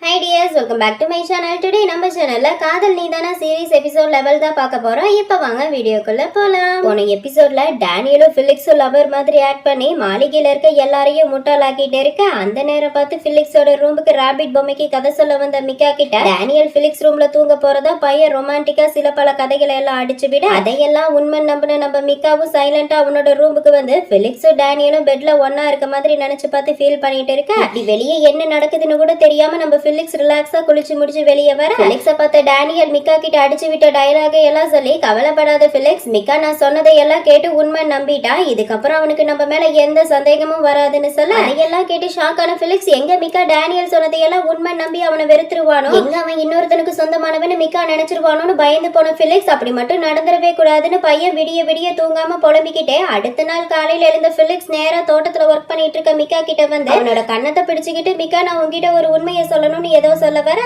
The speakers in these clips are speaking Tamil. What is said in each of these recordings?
Hi dears, welcome back to my channel. Today நம்ம சேனல்ல காதல் நீதானா சீரிஸ் எபிசோட் லெவல் தான் பார்க்க போறோம். இப்போ வாங்க வீடியோக்குள்ள போலாம். போன எபிசோட்ல டேனியலும் ஃபிலிக்ஸும் லவர் மாதிரி ஆக்ட் பண்ணி மாளிகையில இருக்க எல்லாரையும் முட்டாளாக்கிட்டே இருக்க அந்த நேரம் பார்த்து ஃபிலிக்ஸோட ரூமுக்கு ராபிட் பொம்மைக்கு கதை சொல்ல வந்த மிக்கா கிட்ட டேனியல் ஃபிலிக்ஸ் ரூம்ல தூங்க போறதா பையன் ரொமான்டிக்கா சில பல கதைகளை எல்லாம் அடிச்சு விட அதையெல்லாம் உண்மை நம்பின நம்ம மிக்காவும் சைலண்டா அவனோட ரூமுக்கு வந்து ஃபிலிக்ஸும் டேனியலும் பெட்ல ஒன்னா இருக்க மாதிரி நினைச்சு பார்த்து ஃபீல் பண்ணிட்டு இருக்க அப்படி வெளியே என்ன நடக்குதுன்னு கூட தெரியாம நம்ம ஃபிலிக்ஸ் ரிலாக்ஸா குளிச்சு முடிச்சு வெளியே வர ஃபிலிக்ஸை பார்த்த டேனியல் மிக்கா கிட்ட அடிச்சு விட்ட டயலாகை எல்லாம் சொல்லி கவலைப்படாத ஃபிலிக்ஸ் மிக்கா நான் சொன்னதை எல்லாம் கேட்டு உண்மை நம்பிட்டா இதுக்கப்புறம் அவனுக்கு நம்ம மேல எந்த சந்தேகமும் வராதுன்னு சொல்ல அதையெல்லாம் கேட்டு ஷாக்கான ஃபிலிக்ஸ் எங்க மிக்கா டேனியல் சொன்னதை எல்லாம் உண்மை நம்பி அவனை வெறுத்துருவானோ எங்க அவன் இன்னொருத்தனுக்கு சொந்தமானவன்னு மிக்கா நினைச்சிருவானோன்னு பயந்து போன ஃபிலிக்ஸ் அப்படி மட்டும் நடந்துடவே கூடாதுன்னு பையன் விடிய விடிய தூங்காம புலம்பிக்கிட்டே அடுத்த நாள் காலையில எழுந்த ஃபிலிக்ஸ் நேரா தோட்டத்துல ஒர்க் பண்ணிட்டு இருக்க மிக்கா கிட்ட வந்து அவனோட கண்ணத்தை பிடிச்சுக்கிட்டு மிக்கா நான் உங்ககிட்ட ஒரு உண்மையை சொல்லணும்னு ஏதோ சொல்ல வர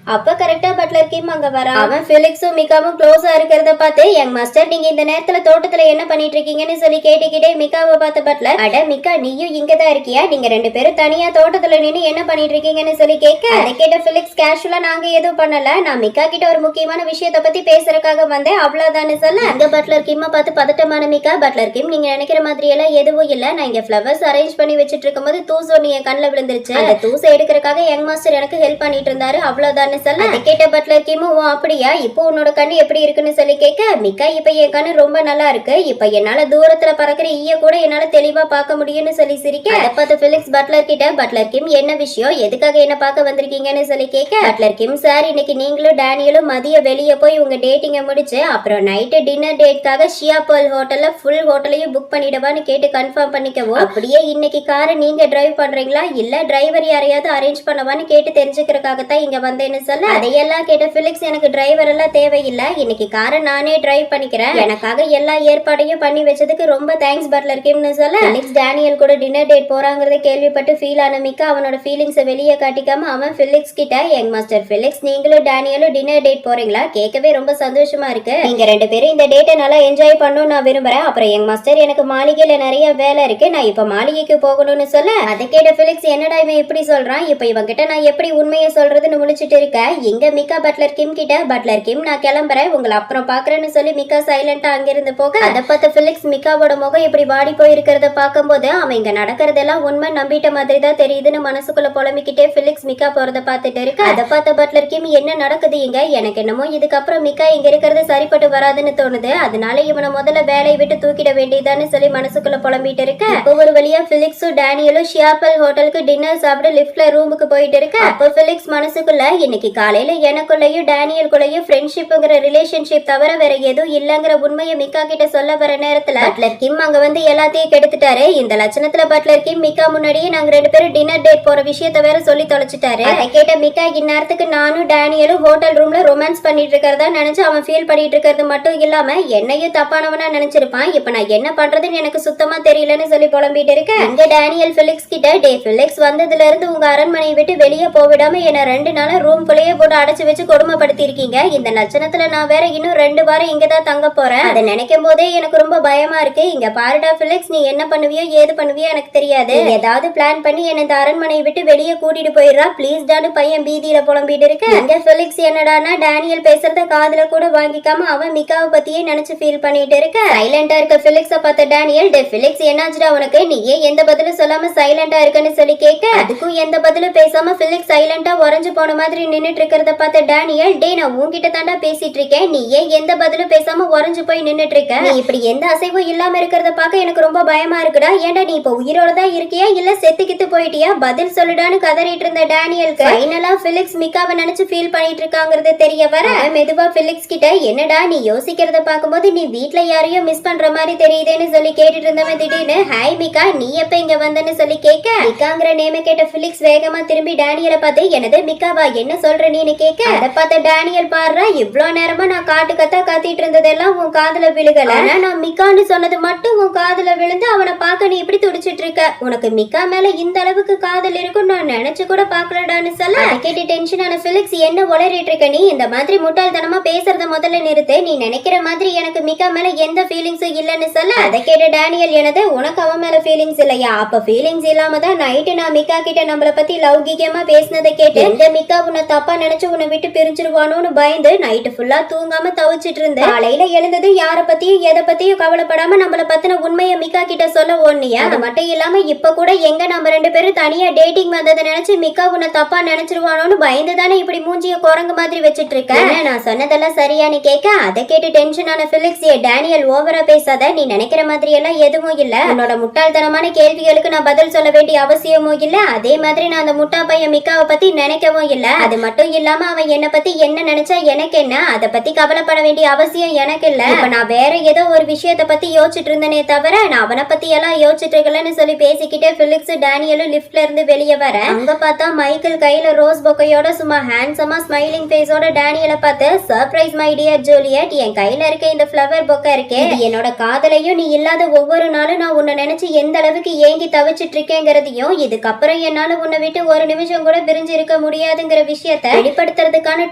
அப்ப கரெக்டா பட்லர் கிம் அங்க வர அவன் ஃபிலிக்ஸும் மிக்காவும் க்ளோஸா இருக்கிறத பார்த்து யங் மாஸ்டர் நீங்க இந்த நேரத்துல தோட்டத்துல என்ன பண்ணிட்டு இருக்கீங்கன்னு சொல்லி கேட்டுக்கிட்டே மிக்காவை பார்த்த பட்லர் அட மிக்கா நீயும் இங்கதான் இருக்கியா நீங்க ரெண்டு பேரும் தனியா தோட்டத்துல நின்னு என்ன பண்ணிட்டு இருக்கீங்கன்னு சொல்லி கேட்க அதை கேட்ட ஃபிலிக்ஸ் கேஷுவலா நாங்க எதுவும் பண்ணல நான் மிக்கா கிட்ட ஒரு முக்கியமான விஷயத்தை பத்தி பேசுறதுக்காக வந்தேன் அவ்வளவுதான்னு சொல்ல அங்க பட்லர் கிம்ம பார்த்து பதட்டமான மிக்கா பட்லர் கிம் நீங்க நினைக்கிற மாதிரி எல்லாம் எதுவும் இல்ல நான் இங்க ஃபிளவர்ஸ் அரேஞ்ச் பண்ணி வச்சிட்டு இருக்கும்போது தூசு நீ என் கண்ணில் விழுந்துருச்சு அந்த தூசை எடுக்கிறதுக்காக யங் மாஸ்டர் எனக்கு ஹெல்ப் பண்ணிட்டு இருந்தாரு அவ்வளவுதான்னு சொல்ல அதை கேட்ட பட்லர் கிமும் அப்படியா இப்போ உன்னோட கண்ணு எப்படி இருக்குன்னு சொல்லி கேட்க மிக்கா இப்ப என் கண்ணு ரொம்ப நல்லா இருக்கு இப்ப என்னால தூரத்துல பறக்கிற ஈய கூட என்னால தெளிவா பார்க்க முடியும்னு சொல்லி சிரிக்க அதை பார்த்து ஃபிலிக்ஸ் பட்லர் கிட்ட பட்லர் கிம் என்ன விஷயம் எதுக்காக என்ன பார்க்க வந்திருக்கீங்கன்னு சொல்லி கேட்க பட்லர் கிம் சார் இன்னைக்கு நீங்களும் டேனியலும் மதிய வெளியே போய் உங்க டேட்டிங்க முடிச்சு அப்புறம் நைட்டு டின்னர் டேட்காக ஷியா பேர்ல் ஹோட்டல்ல ஃபுல் ஹோட்டலையும் புக் பண்ணிடவான்னு கேட்டு கன்ஃபார்ம் பண்ணிக்கவும் அப்படியே இன்னைக்கு காரை நீங்க டிரைவ் பண்றீங்களா இல்ல டிரைவர் யாரையாவது அரேஞ்ச் பண்ணவான்னு கேட்டு தெரிஞ்சுக்கிறதுக்காகத்தான் இங்க வந்தேன்னு சொல்ல அதையெல்லாம் கேட்ட ஃபிலிக்ஸ் எனக்கு டிரைவர் எல்லாம் தேவையில்லை இன்னைக்கு காரை நானே டிரைவ் பண்ணிக்கிறேன் எனக்காக எல்லா ஏற்பாடையும் பண்ணி வச்சதுக்கு ரொம்ப தேங்க்ஸ் பட்லர் கிம்னு சொல்ல ஃபிலிக்ஸ் டேனியல் கூட டின்னர் டேட் போறாங்கறத கேள்விப்பட்டு ஃபீல் ஆன மிக்கா அவனோட ஃபீலிங்ஸை வெளியே காட்டிக்காம அவன் ஃபிலிக்ஸ் கிட்ட யங் மாஸ்டர் ஃபிலிக்ஸ் நீங்களும் டேனியலும் டின்னர் டேட் போறீங்களா கேட்கவே ரொம்ப சந்தோஷமா இருக்கு நீங்க ரெண்டு பேரும் இந்த டேட்டை நல்லா என்ஜாய் பண்ணணும்னு நான் விரும்புறேன் அப்புறம் யங் மாஸ்டர் எனக்கு மாளிகையில நிறைய வேலை இருக்கு நான் இப்ப மாளிகைக்கு போகணும்னு சொல்ல அதை கேட்ட ஃபிலிக்ஸ் என்னடா இவன் இப்படி சொல்றான் இப்ப இவன் கிட்ட நான் எப்படி உண்மையை சொல்றதுன்னு முழிச்சிட்டு இருக்க எங்க மிக்கா பட்லர் கிம் கிட்ட பட்லர் கிம் நான் கிளம்புறேன் உங்களை அப்புறம் பாக்குறேன்னு சொல்லி மிக்கா சைலண்டா அங்கிருந்து போக அதை பார்த்த ஃபிலிக்ஸ் மிக்காவோட முகம் இப்படி வாடி போயிருக்கிறத பார்க்கும்போது அவன் இங்க நடக்கிறதெல்லாம் உண்மை நம்பிட்ட மாதிரி தான் தெரியுதுன்னு மனசுக்குள்ள புலம்பிக்கிட்டே ஃபிலிக்ஸ் மிக்கா போறத பார்த்துட்டு இருக்கு அதை பார்த்த பட்லர் கிம் என்ன நடக்குது இங்க எனக்கு என்னமோ இதுக்கப்புறம் மிக்கா இங்க இருக்கிறது சரிப்பட்டு வராதுன்னு தோணுது அதனால இவனை முதல்ல வேலையை விட்டு தூக்கிட வேண்டியதான்னு சொல்லி மனசுக்குள்ள புலம்பிட்டு இருக்க ஒவ்வொரு வழியா ஃபிலிக்ஸும் டேனியலும் ஷியாப்பல் ஹோட்டலுக்கு டின்னர் சாப்பிட லிஃப்ட்ல ரூமுக்கு போயிட்டு இருக்கு அப்போ ஃபிலிக்ஸ் மனசுக்குள்ள இன்னைக்கு காலையில எனக்குள்ளயும் டேனியலுக்குள்ளயும் ஃப்ரெண்ட்ஷிப்ங்கிற ரிலேஷன்ஷிப் தவிர வேற எதுவும் இல்லங்கிற உண்மையை மிக்கா கிட்ட சொல்ல வர நேரத்துல பட்லர் கிம் அங்க வந்து எல்லாத்தையும் கெடுத்துட்டாரு இந்த லட்சணத்துல பட்லர் கிம் மிக்கா முன்னாடியே நாங்க ரெண்டு பேரும் டின்னர் டேட் போற விஷயத்த வேற சொல்லி தொலைச்சிட்டாரு அதை கேட்ட மிக்கா இந்நேரத்துக்கு நானும் டேனியலும் ஹோட்டல் ரூம்ல ரொமான்ஸ் பண்ணிட்டு இருக்கிறதா நினைச்சு அவன் ஃபீல் பண்ணிட்டு இருக்கிறது மட்டும் இல்லாம என்னையும் தப்பானவனா நினைச்சிருப்பான் இப்ப நான் என்ன பண்றதுன்னு எனக்கு சுத்தமா தெரியலன்னு சொல்லி புலம்பிட்டு இருக்கேன் இங்க டேனியல் ஃபிலிக்ஸ் கிட்ட டே ஃபிலிக்ஸ் வந்ததுல இருந்து உங்க அரண்மனையை விட்டு வெளியே போவிடாம என்ன 2 நாளா ரூம்குள்ளேயே போட்டு அடைச்சு வச்சு கொடுமைப்படுத்தி இருக்கீங்க இந்த லட்சணத்துல நான் வேற இன்னும் 2 வாரம் இங்கதான் தங்க போறேன் அதை நினைக்கும் போதே எனக்கு ரொம்ப பயமா இருக்கு இங்க பாருடா ஃபிலிக்ஸ் நீ என்ன பண்ணுவியோ ஏது பண்ணுவியோ எனக்கு தெரியாது ஏதாவது பிளான் பண்ணி என்ன இந்த அரண்மனையை விட்டு வெளியே கூட்டிட்டு போயிடுறா ப்ளீஸ் டான்னு பையன் பீதியில புலம்பிட்டு இருக்கு இங்க ஃபிலிக்ஸ் என்னடானா டேனியல் பேசுறத காதுல கூட வாங்கிக்காம அவன் மிக்காவை பத்தியே நினைச்சு ஃபீல் பண்ணிட்டு இருக்க சைலண்டா இருக்க ஃபிலிக்ஸ பார்த்த டேனியல் டே ஃபிலிக்ஸ் என்னாச்சுடா உனக்கு நீயே எந்த பதிலும் சொல்லாம சைலண்டா இருக்கன்னு சொல்லி கேட்க அதுக்கும் எந்த பதிலும் பேசாம ஃபிலிக்ஸ் சைலண்டா உறைஞ்சு போன மாதிரி நின்னுட்டு இருக்கிறத பார்த்த டேனியல் டே நான் உன்கிட்ட தாண்டா பேசிட்டு இருக்கேன் நீ ஏன் எந்த பதிலும் பேசாம உறைஞ்சு போய் நின்னுட்டு இருக்க நீ இப்படி எந்த அசைவும் இல்லாம இருக்கிறத பார்க்க எனக்கு ரொம்ப பயமா இருக்குடா ஏன்டா நீ இப்ப உயிரோட தான் இருக்கியா இல்ல செத்துக்கிட்டு போயிட்டியா பதில் சொல்லுடான்னு கதறிட்டு இருந்த டேனியலுக்கு ஃபைனலா ஃபிலிக்ஸ் மிக்காவை நினைச்சு ஃபீல் பண்ணிட்டு இருக்காங்கிறது தெரிய வர மெதுவா ஃபிலிக்ஸ் கிட்ட என்னடா நீ யோசிக்கிறத பார்க்கும்போது நீ வீட்ல யாரையும் மிஸ் பண்ற மாதிரி தெரியுதுன்னு சொல்லி கேட்டுட்டு இருந்தவன் திடீர்னு ஹாய் மிக்கா நீ எப்ப இங்க வந்தன்னு சொல்லி கேட்க மிக்காங்கிற நேம கேட்ட ஃபிலிக்ஸ் வேகமா திரும்பி டேனியலை பார்த்து எனது மிக்காவா என்ன சொல்ற நீன்னு கேட்க அதை பார்த்த டேனியல் பாடுறா இவ்வளவு நேரமா நான் காட்டு கத்தா கத்திட்டு இருந்ததெல்லாம் உன் காதுல விழுகல ஆனா நான் மிக்கான்னு சொன்னது மட்டும் உன் காதுல விழுந்து அவனை பார்க்க நீ இப்படி துடிச்சிட்டு இருக்க உனக்கு மிக்கா மேல இந்த அளவுக்கு காதல் இருக்கும் நான் நினைச்சு கூட பாக்கலடான்னு சொல்ல அதை கேட்டு டென்ஷன் ஆன ஃபிலிக்ஸ் என்ன உளறிட்டு இருக்க நீ இந்த மாதிரி முட்டாள்தனமா பேசுறத முதல்ல நிறுத்து நீ நினைக்கிற மாதிரி எனக்கு மிக்கா மேல எந்த ஃபீலிங்ஸும் இல்லன்னு சொல்ல அதை கேட்டு டேனியல் எனது உனக்கு அவன் மேல ஃபீலிங்ஸ் இல்லையா அப்ப ஃபீலிங்ஸ் இல்லாம தான் நைட்டு நான் மிக்கா கிட்ட நம்மள பத்தி லௌகிகமா பேசினதை கேட்டு எங்க மிக்கா உன்னை தப்பா நினைச்சு உன்னை விட்டு பிரிஞ்சிருவானோன்னு பயந்து நைட்டு ஃபுல்லா தூங்காம தவிச்சிட்டு இருந்தேன். காலையில எழுந்தது யார பத்தியும் எதை பத்தியும் கவலைப்படாம நம்மள பத்தின உண்மையை மிக்கா கிட்ட சொல்ல ஓடுனியா? அது மட்டும் இல்லாம இப்ப கூட எங்க நம்ம 2 பேரும் தனியா டேட்டிங் வந்ததை நினைச்சு மிக்கா உன்னை தப்பா நினைச்சிருவானோன்னு பயந்து தானே இப்படி மூஞ்சிய குரங்கு மாதிரி வச்சிட்டு இருக்க. நான் சொன்னதெல்லாம் சரியானு கேட்க அதை கேட்டு டென்ஷனான பிலிக்ஸ், டேனியல் ஓவரா பேசாத, நீ நினைக்கிற மாதிரி எல்லாம் எதுவும் இல்ல, உன்னோட முட்டாள்தனமான கேள்விகளுக்கு நான் பதில் சொல்ல வேண்டிய அவசியமும் இல்ல, அதே மாதிரி நான் அந்த முட்டா பையன் மிக்காவை பத்தி நினைக்கவும் இல்ல. அது மட்டும் இல்லாம அவன் என்ன பத்தி என்ன நினைச்சா எனக்கு என்ன, அதை பத்தி கவலைப்பட வேண்டிய அவசியம் எனக்கு இல்ல. இப்ப நான் வேற ஏதோ ஒரு விஷயத்த பத்தி யோசிச்சுட்டு இருந்தனே தவிர நான் அவனை பத்தி எல்லாம் யோசிச்சுட்டு இருக்கலன்னு சொல்லி பேசிக்கிட்டே பிலிக்ஸ் டேனியலும் லிப்ட்ல இருந்து வெளியே வர அங்க பார்த்தா மைக்கேல் கையில ரோஸ் பொக்கையோட சும்மா ஹேண்ட்ஸமா ஸ்மைலிங் ஃபேஸோட டேனியலை பார்த்து, சர்ப்ரைஸ் மை டியர் ஜூலியட், என் கையில இருக்க இந்த ஃப்ளவர் பொக்கை இருக்கே, இது என்னோட காதலையும் நீ இல்லாத ஒவ்வொரு நாளும் நான் உன்னை நினைச்சு எந்த அளவுக்கு ஏங்கி தவிச்சிட்டு இருக்கேங்கிறதையும் இதுக்கப்புறம் என்னால உன்னை விட்டு ஒரு நிமிஷம் கூட பிரிஞ்சு இருக்க முடியாதுங்கிற விஷயத்த வெளிப்படுத்துறதுக்கான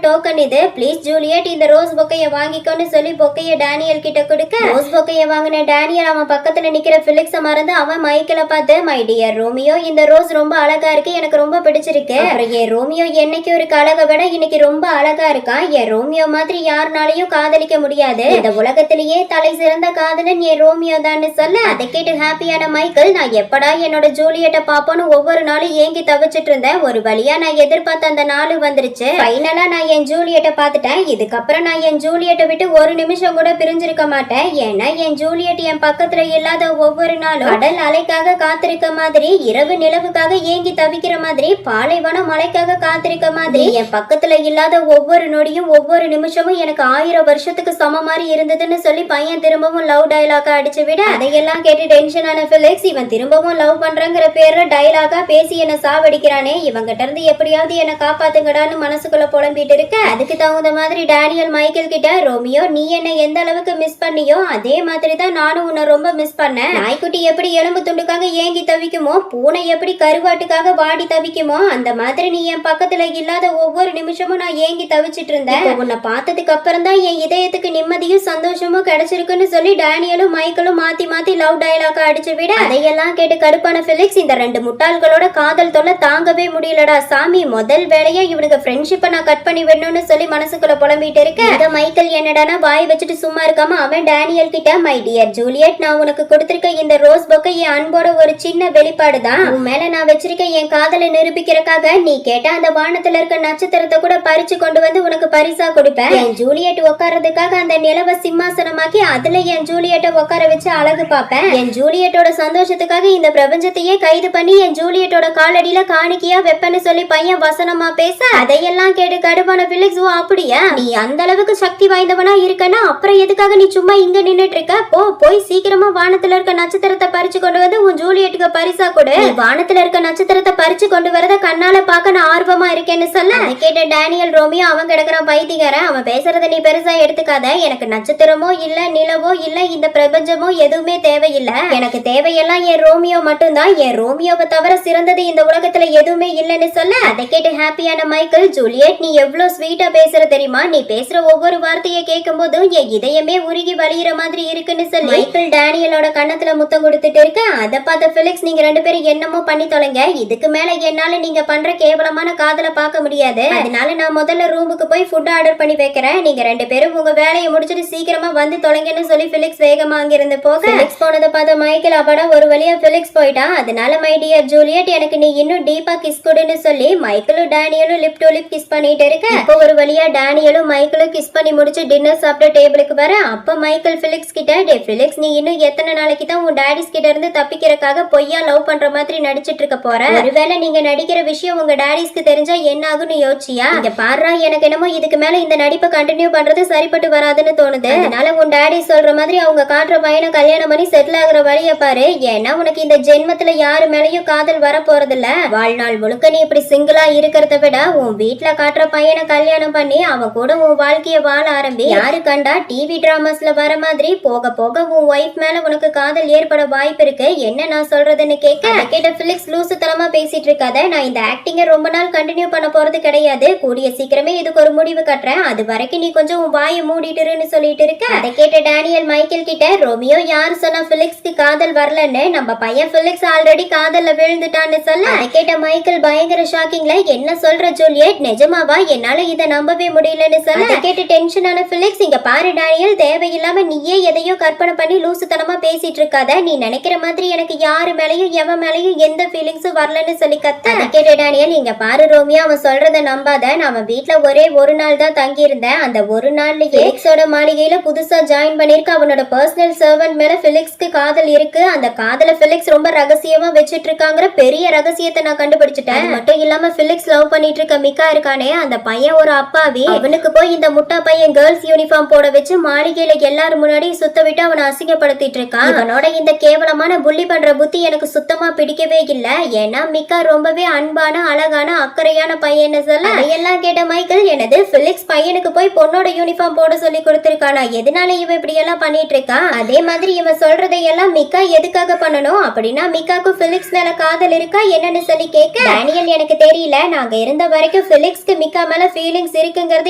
டோக்கன் இது. ப்ளீஸ் ஜூலியட், இந்த ரோஸ் பொக்கைய வாங்கிக்கோன்னு சொல்லி பொக்கைய டேனியல் கிட்ட கொடுக்க, ரோஸ் பொக்கைய வாங்கின டேனியல் அவன் பக்கத்துல நிக்கிற பிலிக்ஸ மறந்து அவன் மைக்கேல பார்த்து, மை டியர் ரோமியோ, இந்த ரோஸ் ரொம்ப அழகா இருக்கு, எனக்கு ரொம்ப பிடிச்சிருக்கு. அப்புறம் என் ரோமியோ என்னைக்கு ஒரு அழகை விட இன்னைக்கு ரொம்ப அழகா இருக்கான். என் ரோமியோ மாதிரி யாருனாலையும் காதலிக்க முடியாது, இந்த உலகத்திலேயே தலை சிறந்த காதலன் என் ரோமியோ தான் சொல்ல அதை கேட்டு ஹாப்பியான மைக்கேல், நான் எப்படா என்னோட ஜூலியட்ட பாப்போன்னு ஒவ்வொரு நாளும் ஏங்கி தவிச்சிட்டு இருந்தேன். ஒரு வழியா நான் எதிர்பார்த்த அந்த நாள் வந்துருச்சு. ஃபைனலா நான் என் ஜூலியட்ட பார்த்துட்டேன். இதுக்கப்புறம் நான் என் ஜூலியட்ட விட்டு ஒரு நிமிஷம் கூட பிரிஞ்சிருக்க மாட்டேன். ஏன்னா என் ஜூலியட் என் பக்கத்துல இல்லாத ஒவ்வொரு நாளும் கடல் அலைக்காக காத்திருக்க மாதிரி, இரவு நிலவுக்காக ஏங்கி தவிக்கிற மாதிரி, பாலைவனம் மலைக்காக காத்திருக்க மாதிரி, என் பக்கத்துல இல்லாத ஒவ்வொரு நொடியும் ஒவ்வொரு நிமிஷமும் எனக்கு 1000 வருஷத்துக்கு சம மாதிரி இருந்ததுன்னு சொல்லி பையன் திரும்பவும் லவ் டயலாக அடிச்சு விட அதையெல்லாம் கேட்டு டென்ஷனான பிலிக்ஸ், இவன் திரும்பவும் லவ் பண்றங்கிற பேர்ல டயலாகா பேசி என்ன சாவடிக்கிறானே, இவங்கிட்ட இருந்து எப்படியாவது என்ன காப்பாத்துங்கடான்னு மனசுக்குள்ள புலம்பிட்டு இருக்க, அதுக்கு தகுந்த மாதிரி டேனியல் மைக்கேல் கிட்ட, ரோமியோ நீ என்ன எந்த அளவுக்கு மிஸ் பண்ணியோ அதே மாதிரி தான் நானும் உன்னை ரொம்ப மிஸ் பண்ணேன். நாய்க்குட்டி எப்படி எலும்பு துண்டுக்காக ஏங்கி தவிக்குமோ, பூனை எப்படி கருவாட்டுக்காக வாடி தவிக்குமோ, அந்த மாதிரி நீ என் பக்கத்துல இல்லாத ஒவ்வொரு நிமிஷமும் நான் ஏங்கி தவிச்சிட்டு இருந்தேன். உன்னை பார்த்ததுக்கு அப்புறம் தான் என் இதயத்துக்கு நிம்மதியும் சந்தோஷமும் கிடைச்சிருக்குன்னு சொல்லி டேனியலும் மைக்கேலும் மாத்தி மாத்தி லவ் டயலாக அடிச்சு விட அதையெல்லாம் கேட்டு கடுப்பான பிலிக்ஸ், இந்த 2 முட்டாள்களோட காதல் தொல்லை தாங்கவே முடியலடா சாமி, முதல் வேலையா இவனுக்கு ஃப்ரெண்ட்ஷிப்பை நான் கட் பண்ணி விடணும்னு சொல்லி மனசுக்குள்ள புலம்பிட்டு இருக்க, இத மைக்கேல் என்னடானா வாய் வச்சுட்டு சும்மா இருக்காம அவன் டேனியல் கிட்ட, மை டியர் ஜூலியட், நான் உனக்கு கொடுத்திருக்க இந்த ரோஸ் பொக்கை என் அன்போட ஒரு சின்ன வெளிப்பாடு தான். உன் மேல நான் வச்சிருக்க என் காதலை நிரூபிக்கிறதுக்காக நீ கேட்ட அந்த வானத்துல இருக்க நட்சத்திரத்தை கூட பறிச்சு கொண்டு வந்து உனக்கு பரிசா கொடுப்பேன். என் ஜூலியட் உட்கார்றதுக்காக அந்த நிலவை சிம்மாசனமாக்கி அதுல என் ஜூலியட்டை உட்கார வச்சு அழகு பார்ப்பேன். என் ஜூலியட்டோட சந்தோஷத்துக்காக இந்த பிரபஞ்சத்தையே கைது பண்ணி என் ஜூலியட்டோட காலடியில காணிக்கையா வெப்பன்னு சொல்லி பையன் வசனமா பேச அதையெல்லாம் கேட்டு கடுப்பான பிலிக்ஸ், ஓ அப்படியா, நீ அந்த அளவுக்கு சக்தி வாய்ந்தவனா இருக்கனா அப்புறம் எதுக்காக நீ சும்மா இங்க நின்னுட்டு இருக்க, போய் சீக்கிரமா வானத்துல இருக்க நட்சத்திரத்தை பறிச்சு கொண்டு வந்து உன் ஜூலியட்டுக்கு பரிசா கொடு. வானத்துல இருக்க நட்சத்திரத்தை பறிச்சு கொண்டு வரத கண்ணால பாக்க நான் ஆர்வமா இருக்கேன்னு சொல்ல அதை கேட்ட டேனியல், ரோமியோ அவன் கிடக்குறான் பைத்தியக்காரன், அவன் பேசுறத நீ பெருசா எடுத்துக்காத, எனக்கு நட்சத்திரமோ இல்ல நிலவோ இல்ல இந்த பிரபஞ்சமோ எதுவுமே தேவையில்லை, எனக்கு தேவையெல்லாம் என் ரோமியோ மட்டும்தான், என் ரோமியோவை தவிர சிறந்தது இந்த உலகத்துல எதுவுமே இல்லைன்னு சொல்ல அதை கேட்டு ஹாப்பியான மைக்கேல், ஜூலியட் நீ எவ்வளவு ஸ்வீட்டா பேசுற தெரியுமா, நீ பேசுற ஒவ்வொரு வார்த்தையை கேட்கும் போதும் என் இதயமே உருகி வலிகிற மாதிரி இருக்குன்னு சொல்லி மைக்கேல் டேனியலோட கண்ணத்துல முத்தம் கொடுத்துட்டு இருக்க, அதை பார்த்த பிலிக்ஸ், நீங்க 2 பேரும் என்னமோ பண்ணி தொலைங்க, இதுக்கு மேல என்னால நீங்க பண்ற கேவலமான காதலை பார்க்க முடியாது, அதனால நான் முதல்ல ரூமுக்கு போய் ஃபுட் ஆர்டர் பண்ணி வைக்கிறேன், நீங்க 2 பேரும் உங்க வேலையை முடிச்சிட்டு சீக்கிரமா வந்து தொலைங்கன்னு சொல்லி பிலிக்ஸ் வேகமா அங்கிருந்து போக பிலிக்ஸ் போனதை பார்த்த மைக்கேல் அப்படா ஒரு வழியா பிலிக்ஸ் போயிட்டான். அதனால மை டியர் ஜூலியட் எனக்கு நீ இன்னும் டீப்பா கிஸ் கொடுன்னு சொல்லி மைக்கேலும் டேனியலும் லிப் டு லிப் கிஸ் பண்ணிட்டு இருக்க, இப்போ ஒரு வழியா டேனியலும் மைக்கேலும் கிஸ் பண்ணி முடிச்சு டின்னர் சாப்பிட்ட டேபிளுக்கு வர அப்ப மைக்கேல் பிலிக்ஸ் கிட்ட, டே பிலிக்ஸ் நீ இன்னும் எத்தனை நாளைக்கு தான் உன் டாடிஸ் கிட்ட இருந்து தப்பிக்கிறதுக்காக பொய்யா லவ் பண்ற மாதிரி நடிச்சிட்டு இருக்க போற, ஒருவேளை நீங்க நடிக்கிற விஷயம் உங்க டாடிஸ்க்கு தெரிஞ்சா என்ன ஆகும்னு யோசிச்சியா, இங்க பாருடா எனக்கு என்னமோ இதுக்கு மேல இந்த நடிப்பை கண்டினியூ பண்றது சரிப்பட்டு வராதுன்னு தோணுது, அதனால உன் டாடி சொல்ற மாதிரி அவங்க காட்டுற பையனை கல்யாணம் பண்ணி செட்டில் ஆகுற வழிய பாரு, ஏன்னா உனக்கு இந்த ஜென்மத்துல யாரு மேலயும் காதல் வர போறது இல்ல, வாழ்நாள் முழுக்க நீ இப்படி சிங்கிளா இருக்கிறத விட உன் வீட்டுல காட்டுற பையனை கல்யாணம் பண்ணி அவன் கூட உன் வாழ்க்கைய வாழ ஆரம்பி, யாரு கண்டா டிவி டிராமாஸ்ல வர மாதிரி போக போக உன் ஒய்ஃப் மேல உனக்கு காதல் ஏற்பட வாய்ப்பு இருக்கு, என்ன நான் சொல்றதுன்னு கேட்ட பிலிக்ஸ், லூசுத்தனமா பேசிட்டு இருக்காத, நான் இந்த ஆக்டிங்க ரொம்ப நாள் கண்டினியூ பண்ண போறது கிடையாது, கூடிய சீக்கிரமே இதுக்கு ஒரு முடிவு கட்டுறேன், அது வரைக்கும் நீ கொஞ்சம் உன் வாயை மூடிட்டுருன்னு சொல்லிட்டு இருக்க, அதை கேட்ட டேனியல் மைக்கேல் கிட்ட, ரோமியோ யாரு சொன்னா பிலிக்ஸ்க்கு காதல் வரலன்னு, நம்ம பையன் பிலிக்ஸ் ஆல்ரெடி காதல்ல விழுந்துட்டான்னு சொல்ல அதை கேட்ட மைக்கேல் பயங்கர ஷாக்கிங்ல, என்ன சொல்ற ஜூலியட், நிஜமாவா? என்னால இதை நம்பவே முடியலன்னு சொல்ல கேட்டு டென்ஷனான பிலிக்ஸ், இங்க பாரு டேனியல், தேவையில்லாம நீயே எதையோ கற்பனை பண்ணி லூசுத்தனமா பேசிட்டு இருக்காத. நீ நினைக்கிற மாதிரி எனக்கு யாரு மேலயும் எவன் மேலயும் எந்த ஃபீலிங்ஸும் வரலன்னு சொல்லி கத்த கேட்டு டேனியல், இங்க பாரு ரோமியா, அவன் சொல்றத நம்பாத. நாம வீட்டுல ஒரே ஒரு நாள் தான் தங்கி இருந்தேன். அந்த ஒரு நாள்லயே பிலிக்ஸோட மாளிகையில புதுசா ஜாயின் பண்ணிருக்க அவனோட பர்சனல் சர்வன்ட் மேல பிலிக்ஸ்க்கு காதல் இருக்கு. அந்த காதல பிலிக்ஸ் ரொம்ப ரகசியமா வச்சிட்டு இருக்காங்கிற பெரிய ரகசியத்தை நான் கண்டுபிடிச்சிட்டேன். அது மட்டும் இல்லாம பிலிக்ஸ் லவ் பண்ணிட்டு இருக்க மிக்கா இருக்கானே, அந்த பையன் ஒரு அப்பாவி. அவனுக்கு போய் இந்த முட்டா பையன் கேர்ள்ஸ் யூனிஃபார்ம் போட வச்சு மாளிகையில எல்லாரும் முன்னாடி சுத்த விட்டு அவனை அசிங்கப்படுத்திட்டு இருக்கான். அவனோட இந்த கேவலமான புள்ளி பண்ற புத்தி எனக்கு சுத்தமா பிடிக்கவே இல்ல. ஏன்னா மிக்கா ரொம்பவே அன்பான அழகான அக்கறையான பையன் சொல்ல அதையெல்லாம் கேட்ட மைக்கேல், எனது பிலிக்ஸ் பையனுக்கு போய் பொண்ணோட யூனிஃபார்ம் போட சொல்லி கொடுத்திருக்கானா? எதனால இவன் இப்படி எல்லாம் பண்ணிட்டு இருக்கான்? அதே மாதிரி இவன் சொல்றதையெல்லாம் மிக்கா எதுக்காக பண்ணணும்? அப்படின்னா மிக்காக்கு பிலிக்ஸ் மேல காதல் இருக்கா என்னன்னு சொல்லி கேட்க டேனியல், எனக்கு தெரியல. நாங்க இருந்த வரைக்கும் பிலிக்ஸ்க்கு மிக்கா மேல ஃபீலிங்ஸ் இருக்குங்கிறது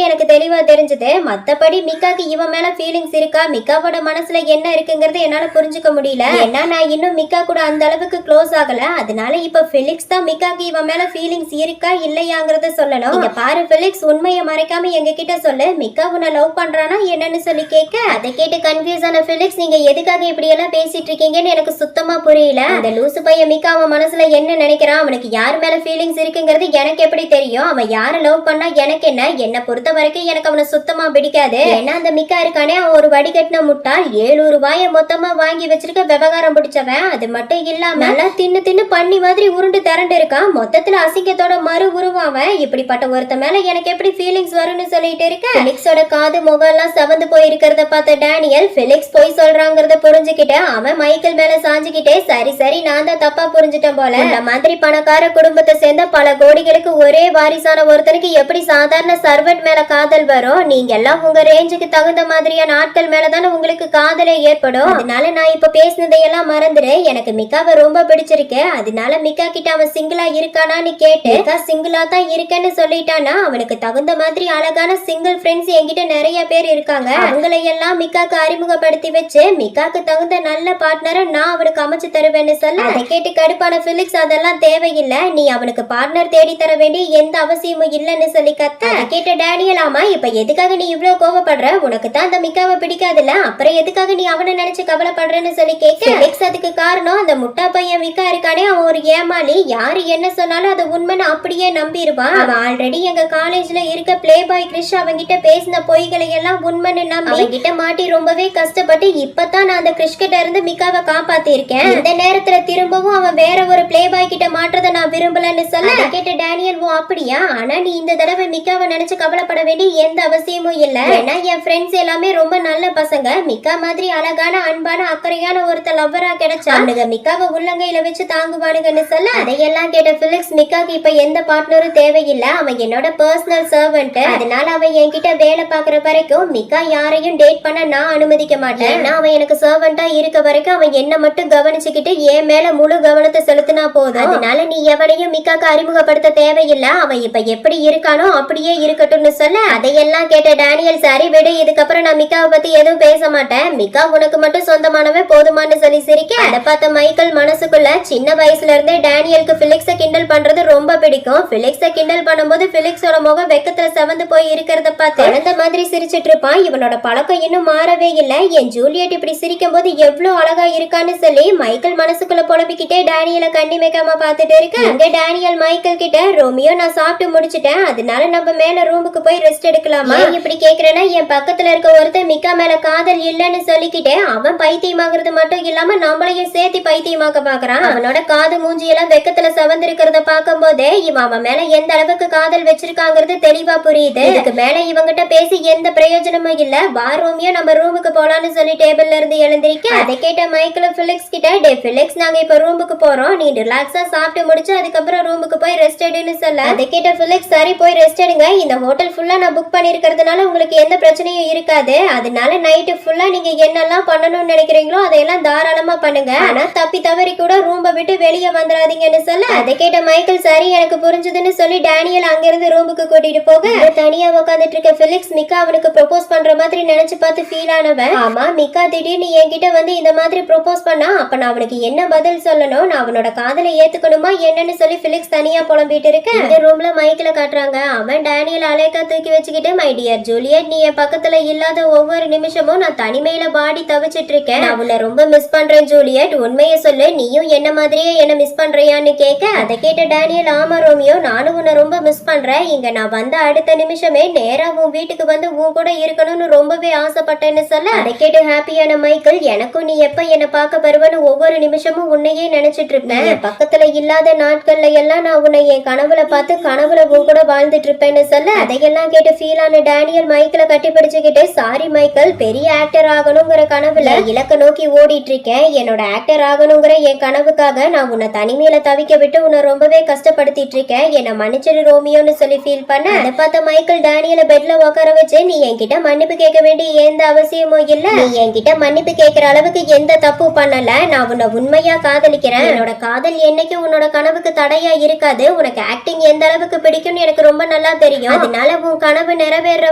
எனக்கு தெளிவா தெரிஞ்சது. மத்தபடி மிக்காக்கு இவன் மேல ஃபீலிங்ஸ் இருக்கா, மிக்காவோட மனசுல என்ன இருக்குங்கிறது என்னால புரிஞ்சுக்க முடியல. ஏன்னா நான் இன்னும் மிக்கா கூட அந்த அளவுக்கு க்ளோஸ் ஆகல. அதனால இப்ப பிலிக்ஸ் தான் மிக்காக்கு இவன் மேல ஃபீலிங்ஸ் இருக்கா இல்லையாங்கிறத சொல்லணும். இங்க பாரு பிலிக்ஸ், உண்மையை மறைக்காம எங்க கிட்ட சொல்லு. மிக்கா உன்னை லவ் பண்றானா என்னன்னு சொல்லி கேட்க அதை கேட்டு கன்ஃபியூஸ் ஆன பிலிக்ஸ், நீங்க எதுக்காக இப்படி எல்லாம் பேசிட்டு இருக்கீங்கன்னு எனக்கு சுத்தமா புரியல. அந்த லூசு பையன் மிக்கா அவன் மனசுல என்ன நினைக்கிறான், அவனுக்கு யார் மேல ஃபீலிங்ஸ் இருக்குங்கிறது எனக்கு எப்படி தெரியும்? அவன் யார லவ் பண்ணா எனக்கு என்ன பொறுத்த வரைக்கும் எனக்கு அவனை சுத்தமா பிடிக்காது. ஏன்னா அந்த மிக்கா இருக்கானே, அவன் ஒரு வடிகட்டின முட்டாள். 700 ரூபாய மொத்தமா வாங்கி வச்சிருக்க விவகாரம் பிடிச்சவன். அது மட்டும் இல்லாம நல்லா தின்னு பண்ணி மாதிரி உருண்டு திரண்டு இருக்கான். மொத்தத்துல அசிங்கத்தோட மறு உருவாவன். இப்படிப்பட்ட ஒருத்த மேல எனக்கு எப்படி ஃபீலிங்ஸ் வரும்னு சொல்லிட்டு இருக்க பிலிக்ஸோட காது முகம் எல்லாம் சவந்து போய் இருக்கிறத பார்த்த டேனியல் பிலிக்ஸ் போய் சொல்றாங்கிறத புரிஞ்சுக்கிட்ட அவன் மைக்கேல் மேல சாஞ்சுக்கிட்டே, சரி நான் தான் தப்பா புரிஞ்சுட்டேன் போல. இந்த மாதிரி பணக்கார குடும்பத்தை சேர்ந்த பல கோடிகளுக்கு ஒரே வாரிசான ஒருத்தனுக்கு எப்படி சாதாரண சர்வெண்ட் மேல காதல் வரும்? நீங்க எல்லாம் உங்க ரேஞ்சுக்கு தகுந்த மாதிரியான ஆட்கள் மேலதானே உங்களுக்கு காதலே ஏற்படும். அதனால நான் இப்ப பேசினதையெல்லாம் மறந்துடு. எனக்கு மிக்காவை ரொம்ப பிடிச்சிருக்கு. அதனால மிக்கா கிட்ட அவன் சிங்கிளா இருக்கானான்னு கேட்டு சிங்கிளா தான் இருக்கேன்னு சொல்லிட்டானா, அவனுக்கு தகுந்த மாதிரி அழகான சிங்கிள் ஃப்ரெண்ட்ஸ் என்கிட்ட நிறைய பேர் இருக்காங்க. அவங்களையெல்லாம் மிக்காக்கு அறிமுகப்படுத்தி வச்சு மிக்காக்கு தகுந்த நல்ல பார்ட்னரை நான் அவனுக்கு அமைச்சு தருவேன்னு சொல்ல அதை கேட்டு கடுப்பான பிலிக்ஸ், அதெல்லாம் தேவையில்லை. நீ அவனுக்கு பார்ட்னர் தேடி தர வேண்டிய எந்த அவசியமும் இல்லைன்னு சொல்லி கத்த அதை கேட்ட டேனியல், ஆமா இப்ப எதுக்காக நீ இவ்வளவு கோவப்படுற? உனக்கு தான் அந்த மிக்காவை பிடிக்காதுல்ல, அப்புறம் எதுக்காக நீ அவனை நினைச்சு கவலைப்படுறேன்னு சொல்லி கேட்க பிலிக்ஸ், அதுக்கு காரணம் அந்த முட்டா பையன் மிக்கா இருக்கானே, அவன் ஒரு ஏமாளி. யாரு என்ன சொன்னாலும் அது உண்மைன்னு அப்படியே நம்பிடுவான். அவன் ஆல்ரெடி எங்க காலேஜ்ல இருக்க பிளே பாய் கிறிஷ் அவங்கிட்ட பேசின பொய்களை எல்லாம் உண்மைன்னு நம்பி அவங்கிட்ட மாட்டி ரொம்பவே கஷ்டப்பட்டு இப்பதான் நான் அந்த கிறிஷ் கிட்ட இருந்து மிக்காவை காப்பாத்தி இருக்கேன். இந்த நேரத்துல திரும்பவும் அவன் வேற ஒரு பிளே பாய் கிட்ட மாற்றத நான் விரும்பலன்னு சொல்ல கேட்ட டேனியல், ஓ அப்படியா? ஆனா நீ இந்த தடவை மிக்காவை நினைச்சு கவலைப்பட வேண்டிய எந்த அவசியமும் இல்ல. ஏன்னா என் ஃப்ரெண்ட்ஸ் எல்லாமே ரொம்ப நல்ல பசங்க. மிக்கா மாதிரி அழகான அன்பான அக்கறையான ஒருத்த லவ்வரா கிடைச்சா அவனுங்க மிக்காவை உள்ளங்கையில வச்சு தாங்குவானுங்கன்னு சொல்ல அதையெல்லாம் கேட்ட பிலிக்ஸ், மிக்காக்கு இப்ப எந்த பார்ட்னரும் தேவையில்லை. அவன் என்னோட பர்சனல் சர்வன்ட். அதனால அவன் என்கிட்ட வேலை பாக்குற வரைக்கும் மிக்கா யாரையும் டேட் பண்ண நான் அனுமதிக்க மாட்டேன். ஏன்னா அவன் எனக்கு சர்வன்டா இருக்க வரைக்கும் அவன் என்ன மட்டும் கவனிச்சுக்கிட்டு என் மேல முழு கவனத்தை செலுத்தினா போதும். அதனால நீ எவனையும் மிக்காக்கு அறிமுகப்படுத்த தேவையில்லை. அவன் இப்ப எப்படி இருக்கானோ அப்படியே இருக்கட்டும்னு சொல்ல அதையெல்லாம் கேட்ட டேனியல், சரி விடு, இதுக்கப்புறம் நான் மிக்காவை பத்தி எதுவும் பேச மாட்டேன். மிக்கா உனக்கு மட்டும் சொந்தமானவன் போதுமான்னு சொல்லி சிரிக்க அதை பார்த்த மைக்கேல் மனசுக்குள்ள சின்ன வயசுல இருந்தே டேனியலுக்கு பிலிக்ஸ கிண்டல் பண்றது ரொம்ப பிடிக்கும். பிலிக்ஸ கிண்டல் பண்ணும்போது பிலிக்ஸோட முகம் வெக்கத்துல செவந்து போய் இருக்கிறத பார்த்து அந்த மாதிரி சிரிச்சிட்டு இருப்பான். இவனோட பழக்கம் இன்னும் மாறவே இல்லை. என் ஜூலியட் இப்படி சிரிக்கும் போது எவ்வளவு அழகா இருக்கான்னு சொல்லி மைக்கேல் மனசுக்குள்ள புலம்பிக்கிட்டே டேனியலை கண்டி மேக்காம பாத்துட்டு இருக்கு. அங்க டேனியல் மைக்கேல் கிட்ட, ரோமியோ நான் சாப்பிட்டு முடிச்சிட்டேன், அதனால நம்ம மேல ரூமுக்கு போய் ரெஸ்ட் எடுக்கலாமா? இப்படி கேக்குறேன்னா என் பக்கத்துல இருக்க ஒருத்தர் மிக்கா மேல காதல் இல்லன்னு சொல்லிக்கிட்டே அவன் பைத்தியமாகறது மட்டும் இல்லாம நம்மளையும் சேர்த்து பைத்தியமாக்க பாக்குறான். அவனோட காது மூஞ்சி எல்லாம் வெக்கத்துல சவந்து இருக்கிறத பார்க்கும் போதே இவன் அவன் மேல எந்த அளவுக்கு காதல் வச்சிருக்காங்கிறது தெளிவா புரியுது. இதுக்கு மேல இவங்கிட்ட பேசி எந்த பிரயோஜனமும் இல்ல. வா ரோமியோ நம்ம ரூமுக்கு போலான்னு சொல்லி டேபிள்ல இருந்து எழுந்திருக்க அதை கேட்ட மைக்கேல் பிலிக்ஸ் கிட்ட, டே பிலிக்ஸ் நாங்க இப்ப ரூமுக்கு போறோம், நீ ரிலாக்ஸா சாப்பிட்டு முடிச்சு அதுக்கப்புறம் ரூமுக்கு போய் ரெஸ்ட் எடுன்னு சொல்ல அதை கேட்ட பிலிக்ஸ், சரி போய் ரெஸ்ட் எடுங்க, இந்த ஹோட்டல் ஃபுல்லா நான் புக் பண்ணிருக்கிறதுனால உங்களுக்கு எந்த பிரச்சனையும் இருக்காது. அதனால நைட்டு ஃபுல்லா நீங்க என்னெல்லாம் பண்ணணும்னு நினைக்கிறீங்களோ அதையெல்லாம் தாராளமா பண்ணுங்க. ஆனா தப்பி தவறி கூட ரூமை விட்டு வெளியே வந்துடாதீங்கன்னு சொல்ல அதை கேட்ட மைக்கேல், சரி எனக்கு புரிஞ்சதுன்னு சொல்லி டேனியல் அங்கிருந்து ரூமுக்கு கூட்டிட்டு போக தனியா உட்காந்துட்டு இருக்க பிலிக்ஸ் மிக்கா அவனுக்கு ப்ரொபோஸ் பண்ற மாதிரி நினைச்சு பார்த்து ஃபீல் ஆனவன். ஆமா மிக்கா திடீர்னு என்கிட்ட வந்து இந்த மாதிரி ப்ரொபோஸ் பண்ணா அப்ப நான் அவனுக்கு என்ன பதில் சொல்லணும்? நான் அவனோட காதலை ஏத்துக்கணுமா என்னன்னு சொல்லி பிலிக்ஸ் தனியா புலம்பிட்டு பண்ணிட்டு இருக்க. இந்த ரூம்ல மைக்ல காட்டுறாங்க அவன் டேனியல் அலேக்கா தூக்கி வச்சுக்கிட்டு மை டியர் ஜூலியட் நீ என் பக்கத்துல இல்லாத ஒவ்வொரு நிமிஷமும் நான் தனிமையில பாடி தவிச்சிட்டு இருக்கேன். நான் உன்னை ரொம்ப மிஸ் பண்றேன் ஜூலியட், உண்மையை சொல்லு நீயும் என்ன மாதிரியே என்ன மிஸ் பண்றியான்னு கேட்க அதை கேட்ட டேனியல் ஆமா ரோமியோ நானும் உன்னை ரொம்ப மிஸ் பண்றேன். இங்க நான் வந்த அடுத்த நிமிஷமே நேரா உன் வீட்டுக்கு வந்து உன் கூட இருக்கணும்னு ரொம்பவே ஆசைப்பட்டேன்னு சொல்ல அதை கேட்டு ஹாப்பியான மைக்கேல் எனக்கும் நீ எப்ப என்ன பார்க்க வருவன்னு ஒவ்வொரு நிமிஷமும் உன்னையே நினைச்சிட்டு இருப்பேன். பக்கத்துல இல்லாத நாட்கள்ல எல்லாம் நான் உன்னை என் கனவுல பார்த்து கனவுல உன் கூட வாழ்ந்துட்டு இருப்பேன்னு சொல்ல அதையெல்லாம் கேட்டு ஃபீல் ஆன டேனியல் மைக்கேல கட்டி பிடிச்சுக்கிட்டு சாரி மைக்கேல் பெரிய ஆக்டர் ஆகணுங்கிற கனவுல இலக்க நோக்கி ஓடிட்டு இருக்கேன். என்னோட ஆக்டர் ஆகணுங்கிற என் கனவுக்காக நான் உன்னை தனிமையில தவிக்க விட்டு உன்னை ரொம்பவே கஷ்டப்படுத்திட்டு இருக்கேன். என்ன மன்னிச்சிரு ரோமியோன்னு சொல்லி ஃபீல் பண்ண அதை பார்த்த மைக்கேல் டேனியல பெட்ல உட்கார வச்சு நீ என்கிட்ட மன்னிப்பு கேட்க வேண்டிய எந்த அவசியமும் இல்ல, நீ என்கிட்ட மன்னிப்பு கேட்கிற அளவுக்கு எந்த தப்பு பண்ணல, நான் உன்னை உண்மையா காதலிக்கிறேன். என்னோட காதல் என்னைக்கும் உன்னோட கனவுக்கு தடையா இருக்காது. உனக்கு ஆக்டிங் எந்த அளவுக்கு பிடிக்கும்னு எனக்கு ரொம்ப நல்லா தெரியும். அதனால உன் கனவு நிறைவேற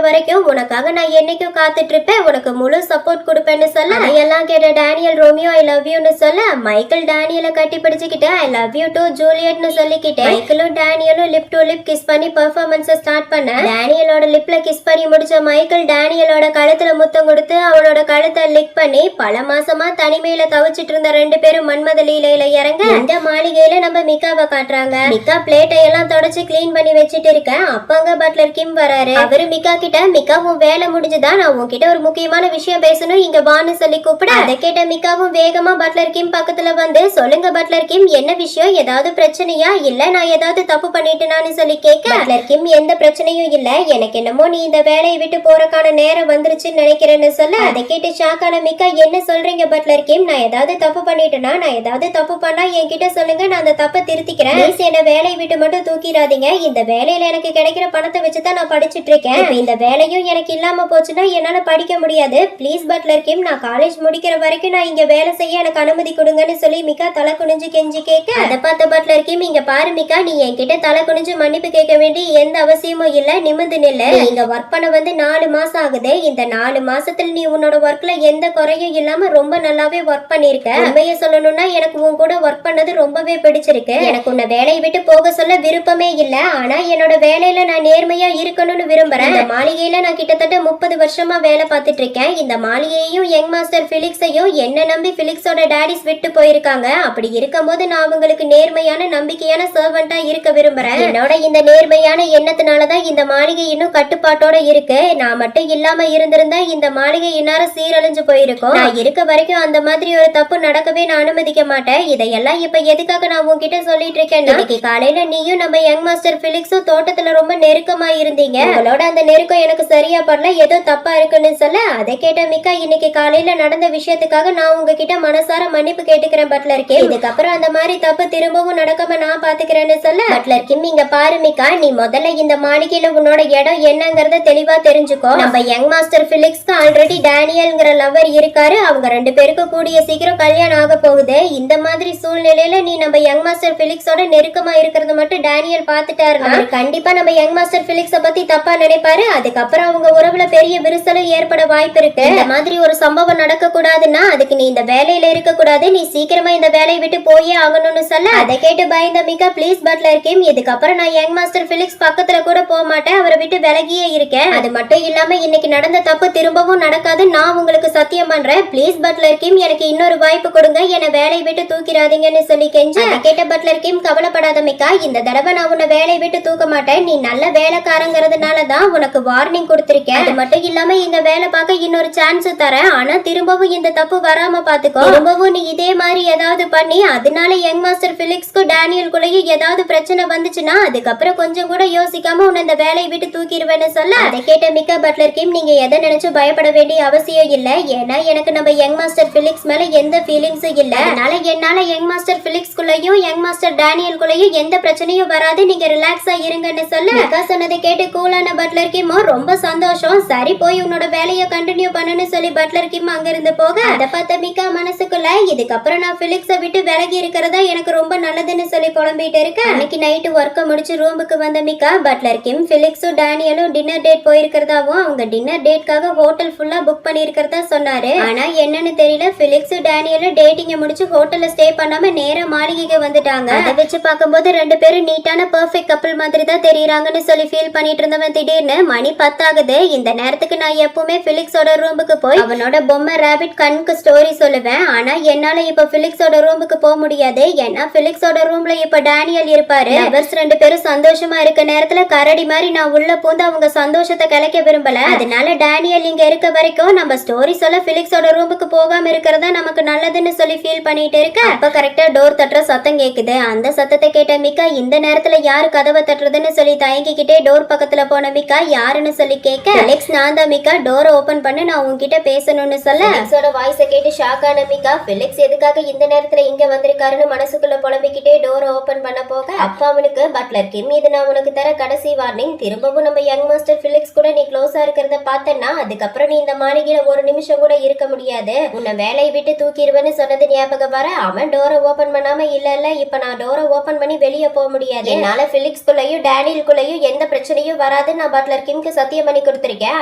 வரைக்கும் உனக்காக நான் என்னைக்கும் காத்துட்டு இருப்பேன், உனக்கு முழு சப்போர்ட் கொடுப்பேன்னு சொல்ல அதையெல்லாம் கேட்ட டேனியல் ரோமியோ ஐ லவ் யூன்னு சொல்ல மைக்கேல் டேனியலை கட்டி பிடிச்சுக்கிட்டு ஐ லவ் யூ டு ஜூலியட்னு சொல்லிக்கிட்டு மைக்கேலும் டேனியலும் லிப் டு லிப் கிஸ் பண்ணி பெர்ஃபார்மன்ஸ் ஸ்டார்ட் பண்ண டேனியலோட லிப்ல கிஸ் பண்ணி முடிச்ச மைக்கேல் டேனியலோட கழுத்துல முத்தம் கொடுத்து அவளோட கழுத்தை லிக் பண்ணி பல மாசமா தனிமையில தவிச்சிட்டு இருந்த ரெண்டு பேரும் மன்மத லீலையில இறங்க இந்த மாளிகையில நம்ம மிக்காவை காட்டுறாங்க. மிக்கா பிளேட்டை எல்லாம் தொடச்சு கிளீன் பண்ணி வச்சிட்டு இருக்க அப்பங்க பட்லர் கிம் வராரு. அவரு மிக்கா கிட்ட மிக்கா உன் வேலை முடிஞ்சுதா நான் உன்கிட்ட ஒரு முக்கியமான விஷயம் பேசணும் இங்க வான்னு சொல்லி கூப்பிட அதை கேட்ட மிக்காவும் வேகமா பட்லர் கிம் பக்கத்துல வந்து சொல்லுங்க பட்லர் கிம் என்ன விஷயம், ஏதாவது பிரச்சனையா இல்ல நான் ஏதாவது தப்பு பண்ணிட்டேனான்னு சொல்லி கேட்க பட்லர் கிம் எந்த பிரச்சனையும் இல்ல, எனக்கு என்னமோ நீ இந்த வேலையை விட்டு போறக்கான நேரம் வந்துருச்சுன்னு நினைக்கிறேன்னு சொல்ல அதை கேட்டு ஷாக்கான மிக்கா என்ன சொல்றீங்க பட்லர் கிம், நான் ஏதாவது தப்பு பண்ணிட்டேனா, நான் ஏதாவது தப்பு பண்ணா என்கிட்ட சொல்லுங்க நான் அந்த தப்பை திருத்திக்கிறேன், ப்ளீஸ் என்ன வேலையை விட்டு மட்டும் தூக்கிடாதீங்க, இந்த வேலையில எனக்கு கிடைக்கிற பணத்தை வச்சுதான் நான் படிச்சுட்டு இருக்கேன், இந்த வேலையும் எனக்கு இல்லாம போச்சுன்னா என்னால படிக்க முடியாது, ப்ளீஸ் பட்லர் கிம் நான் காலேஜ் முடிக்கிற வரைக்கும் நான் இங்க வேலை செய்ய எனக்கு அனுமதி கொடுங்கன்னு சொல்லி மிக்கா தலை குனிஞ்சு கெஞ்சி கேட்க அதை பார்த்த பட்லர் கிம் இங்க பாரு மிக்கா நீ என்கிட்ட தலை குனிஞ்சு மன்னிப்பு கேட்க வேண்டிய எந்த அவசியமும் இல்ல, நிமிந்து நில்ல, இங்க ஒர்க் பண்ண வந்து 4 மாசம் ஆகுது, இந்த 4 மாசத்துல நீ உன்னோட ஒர்க்ல எந்த குறையும் இல்லாம ரொம்ப நல்லாவே ஒர்க் பண்ணிருக்க, உண்மையை சொல்லணும்னா எனக்கு உன் கூட ஒர்க் பண்ணது ரொம்பவே பிடிச்சிருக்கு, எனக்கு உன்னை வேலையை விட்டு போக சொல்ல விருப்பமே இல்ல, ஆனா என்னோட வேலையில நான் நேர்மையா இருக்கணும்னு விரும்புறேன், இந்த மாளிகையில நான் கிட்டத்தட்ட 30 வருஷமா வேலை பார்த்துட்டு இருக்கேன், இந்த மாளிகையையும் யங் மாஸ்டர் பிலிக்ஸையும் என்ன நம்பி பிலிக்ஸோட டாடிஸ் விட்டு போயிருக்காங்க, அப்படி இருக்கும்போது நான் அவங்களுக்கு நேர்மையான நம்பிக்கையான சர்வெண்டா இருக்க விரும்புறேன், என்னோட இந்த நேர்மையான எண்ணத்தினாலதான் இந்த மாளிகை இன்னும் கட்டுப்பாட்டோட இருக்கு, நான் மட்டும் இல்லாம இருந்திருந்தா இந்த மாளிகை இந்நேரம் சீரழிஞ்சு போயிருக்கும், நான் இருக்க வரைக்கும் அந்த மாதிரி ஒரு தப்பு நடக்கவே நான் அனுமதிக்க மாட்டேன், இதையெல்லாம் இப்ப எதுக்காக நான் உன்கிட்ட சொல்லிட்டு இருக்கேன், இன்னைக்கு காலையில நீயும் நம்ம யங் மாஸ்டர் பிலிக்ஸும் தோட்டத்துல ரொம்ப நெருக்கமா இருந்தீங்க, உங்களோட அந்த நெருக்கம் எனக்கு சரியா படல ஏதோ தப்பா இருக்குன்னு சொல்ல அதை கேட்ட மிக்கா இன்னைக்கு காலையில நடந்த விஷயத்துக்காக நான் உங்ககிட்ட மனசார மன்னிப்பு கேட்டுக்கிறேன் பட்லர் கிம், இதுக்கப்புறம் அந்த மாதிரி தப்பு திரும்பவும் நடக்காம நான் பாத்துக்கிறேன்னு சொல்ல பட்லர் கிம் இங்க பாரு மிக்கா நீ முதல்ல இந்த மாளிகையில உன்னோட இடம் என்னங்கறத தெளிவா தெரிஞ்சுக்கோ, நம்ம யங் மாஸ்டர் பிலிக்ஸ்க்கு ஆல்ரெடி டேனியல்ங்கிற லவர் இருக்காரு, அவங்க ரெண்டு பேருக்கு கூடிய சீக்கிரம் கல்யாணம் ஆக போகுது, இந்த மாதிரி சூழ்நிலையில நீ நம்ம யங் மாஸ்டர் பிலிக்ஸோட நெருக்கமா இருக்கிறது மட்டும் டேனியல் பாத்துட்டாருன்னா கண்டிப்பா நம்ம யங் மாஸ்டர் பிலிக்ஸ பத்தி தப்பா நினைப்பாரு, அதுக்கப்புறம் அவங்க உறவுல பெரிய விரிசலும் ஏற்பட வாய்ப்பு இருக்கு, இந்த மாதிரி ஒரு சம்பவம் நடக்க கூடாதுன்னா அதுக்கு நீ இந்த வேலையில இருக்க கூடாது, நீ சீக்கிரமா இந்த வேலையை விட்டு போயே ஆகணும்னு சொல்ல அதை கேட்டு பயந்த மிக்கா ப்ளீஸ் பட்லர் கிம் இதுக்கப்புறம் நான் யங் மாஸ்டர் பிலிக்ஸ் பக்கத்துல கூட போக மாட்டேன், அவரை விட்டு விலகியே இருக்கேன், அது மட்டும் இல்லாம இன்னைக்கு நடந்த தப்பு திரும்பவும் நடக்காது நான் உங்களுக்கு சத்தியம் பண்றேன், ப்ளீஸ் பட்லர் கிம் எனக்கு இன்னொரு வாய்ப்பு கொடுங்க, என்ன வேலையை விட்டு தூக்கிடாதீங்கன்னு சொல்லி கெஞ்ச அதை கேட்ட பட்லர் கிம் கவலைப்படாத மிக்கா இந்த தடவை நான் உன்னை வேலையை விட்டு தூக்க மாட்டேன், நீ நல்ல வேலைக்காரங்கிறதுனால தான் உனக்கு வார்னிங் கொடுத்திருக்கேன், அது மட்டும் இல்லாம இந்த வேலை பார்க்க இன்னொரு சான்ஸ் தரேன், ஆனா திரும்பவும் இந்த தப்பு வராம பாத்துக்கோ, திரும்பவும் நீ இதே மாதிரி ஏதாவது பண்ணி அதனால யங் மாஸ்டர் பிலிக்ஸ்க்கும் டேனியல்குள்ளேயும் ஏதாவது பிரச்சனை வந்துச்சுன்னா அதுக்கப்புறம் கொஞ்சம் கூட யோசிக்காம உன்னை இந்த வேலையை விட்டு தூக்கிடுவேன்னு சொல்ல அதை கேட்ட மிக்கா பட்லர் கிம் நீங்க எதை நினைச்சு பயப்பட வேண்டிய அவசியம் இல்ல, ஏன்னா எனக்கு நம்ம யங் மாஸ்டர் பிலிக்ஸ் மேல எந்த ஃபீலிங்ஸும் இல்ல, அதனால என்னால யங் மாஸ்டர் பிலிக்ஸ்குள்ளேயும் யங் மாஸ்டர் டேனியல்குள்ளேயும் எந்த பிரச்சனையும் வராது, நீங்க ரிலாக்ஸா இருங்கன்னு சொல்ல மிக்கா சொன்னதை கேட்டு கூலான பட்லர் கிம்மோ ரொம்ப சந்தோஷம், சரி போய் உன்னோட வேலையை கண்டினியூ பண்ணுன்னு சொல்லி பட்லர் கிம் அங்க இருந்து போக அதை பார்த்த மிக்கா மனசுக்குள்ள இதுக்கப்புறம் நான் பிலிக்ஸை விட்டு விலகி இருக்கிறதா எனக்கு ரொம்ப நல்லதுன்னு சொல்லி புலம்பிட்டு இருக்கேன். அன்னைக்கு நைட்டு ஒர்க்கை முடிச்சு ரூமுக்கு வந்த மிக்கா பட்லர் கிம் பிலிக்ஸும் டேனியலும் டின்னர் டேட் போயிருக்கிறதாவும் அவங்க டின்னர் டேட்காக ஹோட்டல் ஃபுல்லா புக் பண்ணிருக்கிறதா சொன்னாரு, ஆனா என்னன்னு தெரியல பிலிக்ஸும் டேனியலும் டேட்டிங்க முடிச்சு ஹோட்டல்ல ஸ்டே பண்ணாம நேரா மாளிகைக்கு வந்துட்டாங்க, அதை வச்சு பார்க்கும்போது ரெண்டு பேரும் நீட்டான பெர்ஃபெக்ட் கப்பிள் மாதிரி தான் தெரியறாங்கன்னு சொல்லி ஃபீல் பண்ணிட்டு இருந்தவன் திடீர்னு மணி 10 ஆகுது, இந்த நேரத்துக்கு நான் எப்பவுமே பிலிக்ஸோட ரூமுக்கு போய் அவனோட பொம்மை ராபிட் கண்ணுக்கு ஸ்டோரி சொல்லுவேன். ஆனா என்னால இப்ப பிலிக்ஸோட ரூமுக்கு போக முடியாது. ஏன்னா பிலிக்ஸோட ரூம்ல இப்ப டேனியல் இருப்பாரு. லவர்ஸ் 2 பேரும் சந்தோஷமா இருக்க நேரத்துல கரடி மாதிரி நான் உள்ள பூந்து அவங்க சந்தோஷத்தை கலைக்க விரும்பல. அதனால டேனியல் இங்க இருக்க வரைக்கும் நம்ம ஸ்டோரி சொல்ல பிலிக்ஸோட ரூமுக்கு போகாம இருக்கிறதா நமக்கு நல்லதுன்னு சொல்லி ஃபீல் பண்ணிட்டு இருக்க அப்ப கரெக்டா டோர் தட்டுற சத்தம் கேக்குது. அந்த சத்தத்தை கேட்ட மிக்கா இந்த நேரத்துல யாரு கதவை தட்டுறதுன்னு சொல்லி தயங்கிக்கிட்டே டோர் பக்கத்துல போன மிக்கா யாருன்னு சொல்லி கேட்க பிலிக்ஸ் நான் தான் மிக்கா, டோரை ஓபன் பண்ணு, நான் உன்கிட்ட பேசணும்னு சொல்ல பிலிக்ஸோட வாய்ஸை கேட்டு ஷாக் ஆன மிக்கா பிலிக்ஸ் எதுக்காக இந்த நேரத்துல இங்க வந்திருக்காருன்னு மனசுக்குள்ள புலம்பிக்கிட்டே டோரை ஓபன் பண்ண போக அப்ப அவனுக்கு பட்லர் கிம், இது நான் உனக்கு தர கடைசி வார்னிங், திரும்பவும் நம்ம யங் மாஸ்டர் பிலிக்ஸ் கூட நீ க்ளோஸா இருக்கிறத பார்த்தேன்னா அதுக்கப்புறம் நீ இந்த மாளிகையில ஒரு நிமிஷம் கூட இருக்க முடியாது, உன்னை வேலையை விட்டு தூக்கிடுவேன்னு சொன்னது ஞாபகம் வர அவன் டோரை ஓபன் பண்ணாம இல்ல இப்ப நான் டோரை ஓபன் பண்ணி வெளியே போக முடியாது, என்னால பிலிக்ஸ்குள்ளயும் டேனியல்குள்ளயும் எந்த பிரச்சனையும் வராது, நான் பட்லர் கிம்க்கு சத்தியம் பண்ணி கொடுத்திருக்கேன்,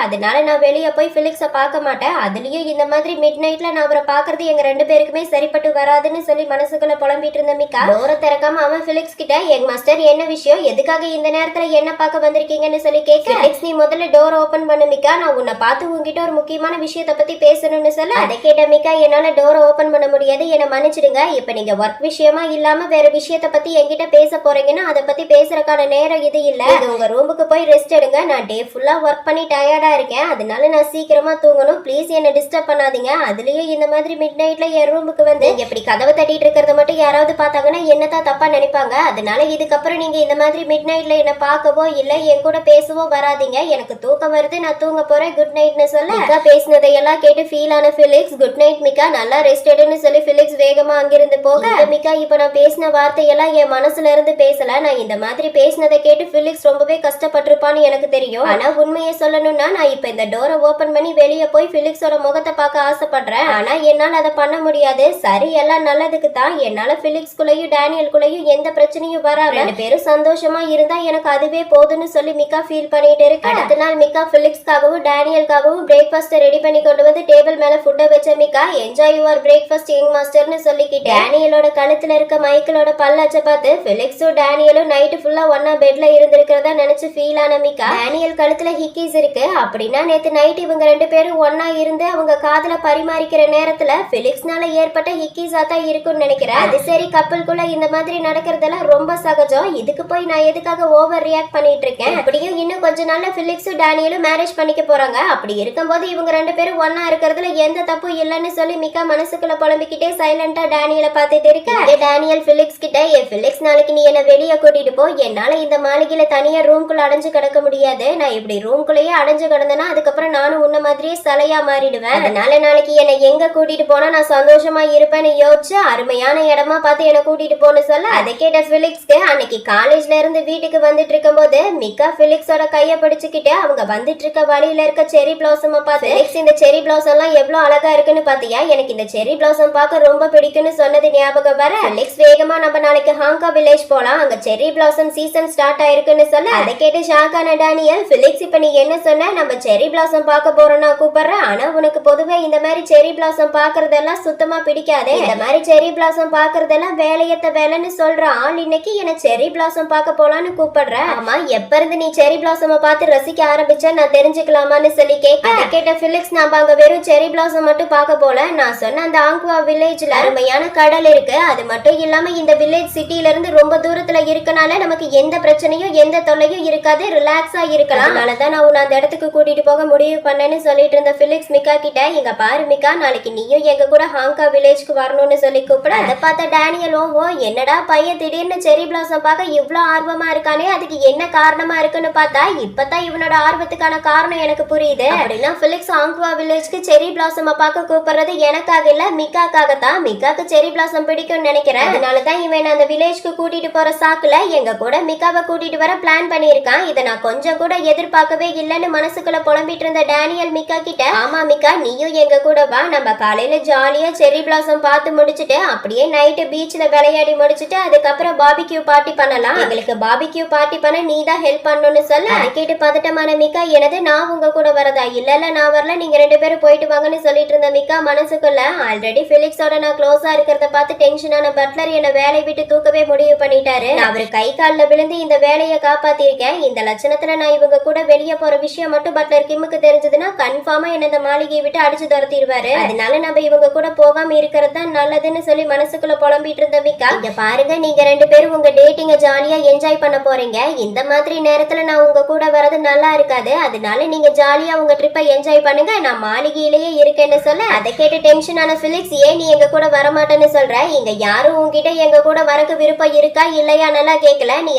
அதனால நான் வெளியே போய் பிலிக்ஸ பார்க்க மாட்டேன், அதுலயும் இந்த மாதிரி மிட் நைட்ல நான் அவரை பாக்குறது எங்க 2 பேருக்குமே சரிப்பட்டு வராதுன்னு சொல்லி மனசுக்குள்ள புலம்பிட்டு இருந்த மிக்கா டோரை திறக்காம அவன் பிலிக்ஸ் கிட்ட யங் மாஸ்டர் என்ன விஷயம், எதுக்காக இந்த நேரத்துல என்ன பார்க்க வந்திருக்கீங்கன்னு சொல்லி கேட்க பிலிக்ஸ் நீ முதல்ல டோர் ஓபன் பண்ணு மிக்கா, நான் உன்னை பார்த்து உங்ககிட்ட ஒரு முக்கியமான விஷயத்தை பத்தி பேசணும்னு சொல்ல அதை கேட்ட மிக்கா என்னால டோரை ஓபன் பண்ண முடியாது, என்ன மன்னிச்சிடுங்க, இப்ப நீங்க ஒர்க் விஷயமா இல்லாம வேற விஷயத்தை பத்தி என்கிட்ட பேச போறீங்கன்னா அதை பத்தி பேசுறதுக்கான நேரம் இது இல்ல, உங்க ரூமுக்கு போய் ரெஸ்ட் எடுங்க, நான் டே ஃபுல்லா ஒர்க் பண்ணி டயர்டா இருக்கேன், அதனால நான் சீக்கிரமா தூங்கணும், ப்ளீஸ் என்ன டிஸ்டர்ப் பண்ணாதீங்க, அதுலயும் இந்த மாதிரி மிட் நைட்ல என் ரூமுக்கு வந்து எப்படி கதவை தட்டிட்டு இருக்கிறத மட்டும் யாராவது பார்த்தாங்கன்னா என்னதான் தப்பா நினைப்பாங்க, அதனால இதுக்கப்புறம் நீங்க இந்த மாதிரி மிட் நைட்ல என்ன பார்க்கவோ இல்ல என் கூட பேசவோ வராதீங்க, எனக்கு தூக்கம் வருது, நான் தூங்க போறேன், குட் நைட்னு சொல்ல மிக்கா பேசினதையெல்லாம் கேட்டு ஃபீல் ஆன பிலிக்ஸ் குட் நைட் மிக்கா, நல்லா ரெஸ்ட் எடுன்னு சொல்லி பிலிக்ஸ் வேகமா அங்கிருந்து போக மிக்கா இப்ப நான் பேசின வார்த்தையெல்லாம் என் மனசுல இருந்து பேசல, நான் இந்த மாதிரி பேசினதை கேட்டு பிலிக்ஸ் ரொம்பவே கஷ்டப்பட்டிருப்பான்னு எனக்கு தெரியும், ஆனா உண்மையை சொல்லணும்னா நான் இப்ப இந்த டோரை ஓபன் பண்ணி வெளியே போய் பிலிக்ஸோட முகத்தை பார்க்க ஆசைப்படுறேன், ஆனா என்னால அதை பண்ண முடியாது, சரி எல்லாம் நல்லதுக்கு தான், என்னால பிலிக்ஸ்குள்ளயும் டேனியல்குள்ளயும் எந்த பிரச்சனையும் வராம 2 பேரும் சந்தோஷமா இருந்தா எனக்கு அதுவே போதும்னு சொல்லி மிக்கா ஃபீல் பண்ணிட்டு இருக்கு. அடுத்த நாள் மிக்கா பிலிக்ஸ்க்காகவும் டேனியல்காகவும் பிரேக்ஃபாஸ்ட் ரெடி பண்ணி கொண்டு வந்து டேபிள் மேல ஃபுட்டை வச்ச மிக்கா என்ஜாய் யுவர் பிரேக்ஃபாஸ்ட் யங் மாஸ்டர்னு சொல்லிக்கிட்டு டேனியலோட கழுத்துல இருக்க மைக்கிளோட பல்லச்ச பார்த்து பிலிக்ஸும் டேனியலும் நைட்டு ஃபுல்லா ஒன்னா பெட்ல இருந்திருக்கிறதா நினைச்சு ஃபீல் ஆன மிக்கா டேனியல் கழுத்துல ஹிக்கீஸ் இருக்கு அப்படின்னா நேத்து நைட் இவங்க 2 பேரும் ஒன்னா இருந்து அவங்க காதுல பரிமாறிக்கிற நேரத்துல பிலிக்ஸ்னால ஏற்பட்ட ஹிக்கீஸா தான் இருக்கும்னு நினைக்கிறேன், அது சரி கப்பலுக்குள்ள இந்த மாதிரி நடக்கிறதெல்லாம் ரொம்ப சகஜம், இதுக்கு போய் நான் எதுக்காக ஓவர் ரியாக்ட் பண்ணிட்டு இருக்கேன், அப்படியும் இன்னும் கொஞ்ச நாள்ல பிலிக்ஸும் டேனியலும் மேரேஜ் பண்ணிக்க போறாங்க, அப்படி இருக்கும்போது இவங்க 2 பேரும் ஒன்னா இருக்கிறதுல எந்த தப்பு இல்லைன்னு சொல்லி மிக்கா மனசுக்குள்ள புலம்பிக்கிட்டே சைலண்டா டேனியலை பார்த்துட்டு இருக்க டேனியல் பிலிக்ஸ் கிட்ட பிலிக்ஸ் நாளைக்கு நீ என்ன வெளியே கூட்டிட்டு போ, என்னால இந்த மாளிகையில தனியா ரூம்குள்ள அடைஞ்சு கிடக்க முடியாது, நான் இப்படி ரூம்குள்ளேயே அடைஞ்சு கிடந்தேன்னா அதுக்கப்புறம் நானும் உன்ன மாதிரியே சிலையா மாறிடுவேன், அதனால நாளைக்கு என்னை எங்க கூட்டிட்டு போனா நான் சந்தோஷமா இருப்பேன்னு யோசிச்சு அருமையான இடமா பார்த்து என்ன கூட்டிட்டு போன்னு சொல்ல அதை கேட்ட பிலிக்ஸ்க்கு அன்னைக்கு காலேஜ்ல இருந்து வீட்டுக்கு வந்துட்டு இருக்கும் போது மிக்கா பிலிக்ஸோட கைய பிடிச்சுக்கிட்டு அவங்க வந்துட்டு இருக்க வழியில இருக்க செரி பிளாசம் பார்த்து பிலிக்ஸ் இந்த செரி பிளாசம் எல்லாம் எவ்வளவு அழகா இருக்குன்னு பாத்தியா, எனக்கு இந்த செரி பிளாசம் பார்க்க ரொம்ப பிடிக்கும்னு சொன்னது ஞாபகம் வர பிலிக்ஸ் வேகமா நம்ம நாளைக்கு ஹாங்கா வில்லேஜ் போலாம், அங்க செரி பிளாசம் சீசன் ஸ்டார்ட் ஆயிருக்குன்னு சொல்ல அதை கேட்டு ஷாக்கான டேனியல் பிலிக்ஸ் இப்ப நீ என்ன சொன்ன, நம்ம செரி பிளாசம் பார்க்க போறோம்னா கூப்பிடுறேன், ஆனா உனக்கு பொதுவே இந்த மாதிரி செரி பிளாசம் பாக்குறதெல்லாம் சுத்தமா பிடிக்காது, இந்த மாதிரி செரி பிளாசம் பாக்குறதெல்லாம் வேலையத்த வேலைன்னு சொல்ற ஆள் இன்னைக்கு என்ன செரி பிளாசம் பார்க்க போலான்னு கூப்பிடுற, ஆமா எப்ப இருந்து நீ செரி பிளாசம் பார்த்து ரசிக்க ஆரம்பிச்ச நான் தெரிஞ்சுக்கலாமான்னு சொல்லி கேட்ட பிலிக்ஸ் நாம அங்க வெறும் செரி பிளாசம் மட்டும் பார்க்க போல, நான் சொன்ன அந்த ஆங்குவா வில்லேஜ்ல அருமையான கடல் இருக்கு, அது மட்டும் இல்லாம இந்த வில்லேஜ் சிட்டில இருந்து ரொம்ப தூரத்துல இருக்கனால நமக்கு எந்த பிரச்சனையும் எந்த தொல்லையும் இருக்காது, ரிலாக்ஸா இருக்கலாம், அதனாலதான் நான் உன்னை அந்த இடத்துக்கு கூட்டிட்டு போக முடிவு பண்ணேன்னு சொல்லிட்டு இருந்த பிலிக்ஸ் மிக்கா கிட்ட இங்க பாரு மிக்கா, நாளைக்கு நீயும் எங்க கூட ஹாங்கா வில்லேஜ்க்கு வரணும்னு சொல்லி கூப்பிட அதை பார்த்த டேனியல் ஓ என்னடா பையன் திடீர்னு செரி பிளாசம் பார்க்க இவ்வளவு ஆர்வமா இருக்கானே, அதுக்கு என்ன காரணமா இருக்குன்னு பார்த்தா இப்பதான் இவனோட ஆர்வத்துக்கான காரணம் எனக்கு புரியுது, அப்படின்னா பிலிக்ஸ் ஹாங்குவா வில்லேஜ்க்கு செரி பிளாசம் பார்க்க கூப்பிடுறது எனக்காக இல்ல மிக்காக்காக தான், மிக்காக்கு செரி பிளாசம் பிடிக்கும்னு நினைக்கிறேன், அதனாலதான் இவன் அந்த வில்லேஜ்க்கு கூட்டிட்டு போற சாக்குல எங்க கூட மிக்காவை கூட்டிட்டு வர பிளான் பண்ணிருக்கான், இதை நான் கொஞ்சம் கூட எதிர்பார்க்கவே இல்லைன்னு மனசுக்குள்ள புலம்பிட்டு இருந்த டேனியல் மிக்கா கிட்ட ஆமா மிக்கா நீயும் எங்க கூட வா, நம்ம காலையில ஜாலியா செரி பிளாசம் பார்த்து முடிச்சுட்டு அப்படியே நைட்டு பீச்ல விளையாடி முடிச்சுட்டு அதுக்கப்புறம் பாபிக்யூ பார்ட்டி பண்ணலாம், எங்களுக்கு பாபிக்யூ பார்ட்டி பண்ண நீ தான் ஹெல்ப் பண்ணணும்னு சொல்ல அதை கேட்டு பதட்டமான மிக்கா எனது நான் உங்க கூட வரதா, இல்ல நான் வரல நீங்க 2 பேரும் போயிட்டு வாங்கன்னு சொல்லிட்டு இருந்த மிக்கா மனசுக்குள்ள ஆல்ரெடி பிலிக்ஸோட நான் க்ளோஸா இருக்கிறத பார்த்து டென்ஷனான பட்லர் என்ன வேலை விட்டு தூக்கவே முடிவு பண்ணிட்டாரு, நான் அவரு கை காலில் விழுந்து இந்த வேலையை காப்பாத்திருக்கேன். இந்த லட்சணத்துல நான் இவங்க கூட வெளியே போற விஷயம் மட்டும் பட்லர் கிம்முக்கு தெரிஞ்சதுன்னா கன்ஃபார்மா என்ன இந்த மாளிகையை விட்டு அடிச்சு துரத்திடுவாரு. அதனால நம்ம இவங்க கூட போகாம இருக்கிறது தான் நல்லதுன்னு சொல்லி மனசுக்குள்ள புலம்பிட்டு இருந்த மிக்கா, இங்க பாருங்க, நீங்க 2 பேரும் உங்க டேட்டிங்க ஜாலியா என்ஜாய் பண்ண போறீங்க. இந்த மாதிரி நேரத்துல நான் உங்க கூட வரது நல்லா இருக்காது. அதனால நீங்க ஜாலியா உங்க ட்ரிப்பை என்ஜாய் பண்ணுங்க, நான் மாளிகையிலேயே இருக்கேன்னு சொல்ல அதை கேட்டு டென்ஷன் ஆன பிலிக்ஸ், ஏன் நீ எங்க கூட வரமாட்டேன்னு சொல்ற? இங்க யாரும் உங்ககிட்ட எங்க கூட வரக்கு விருப்பம் இருக்கா இல்லையா நல்லா கேட்கல. நீ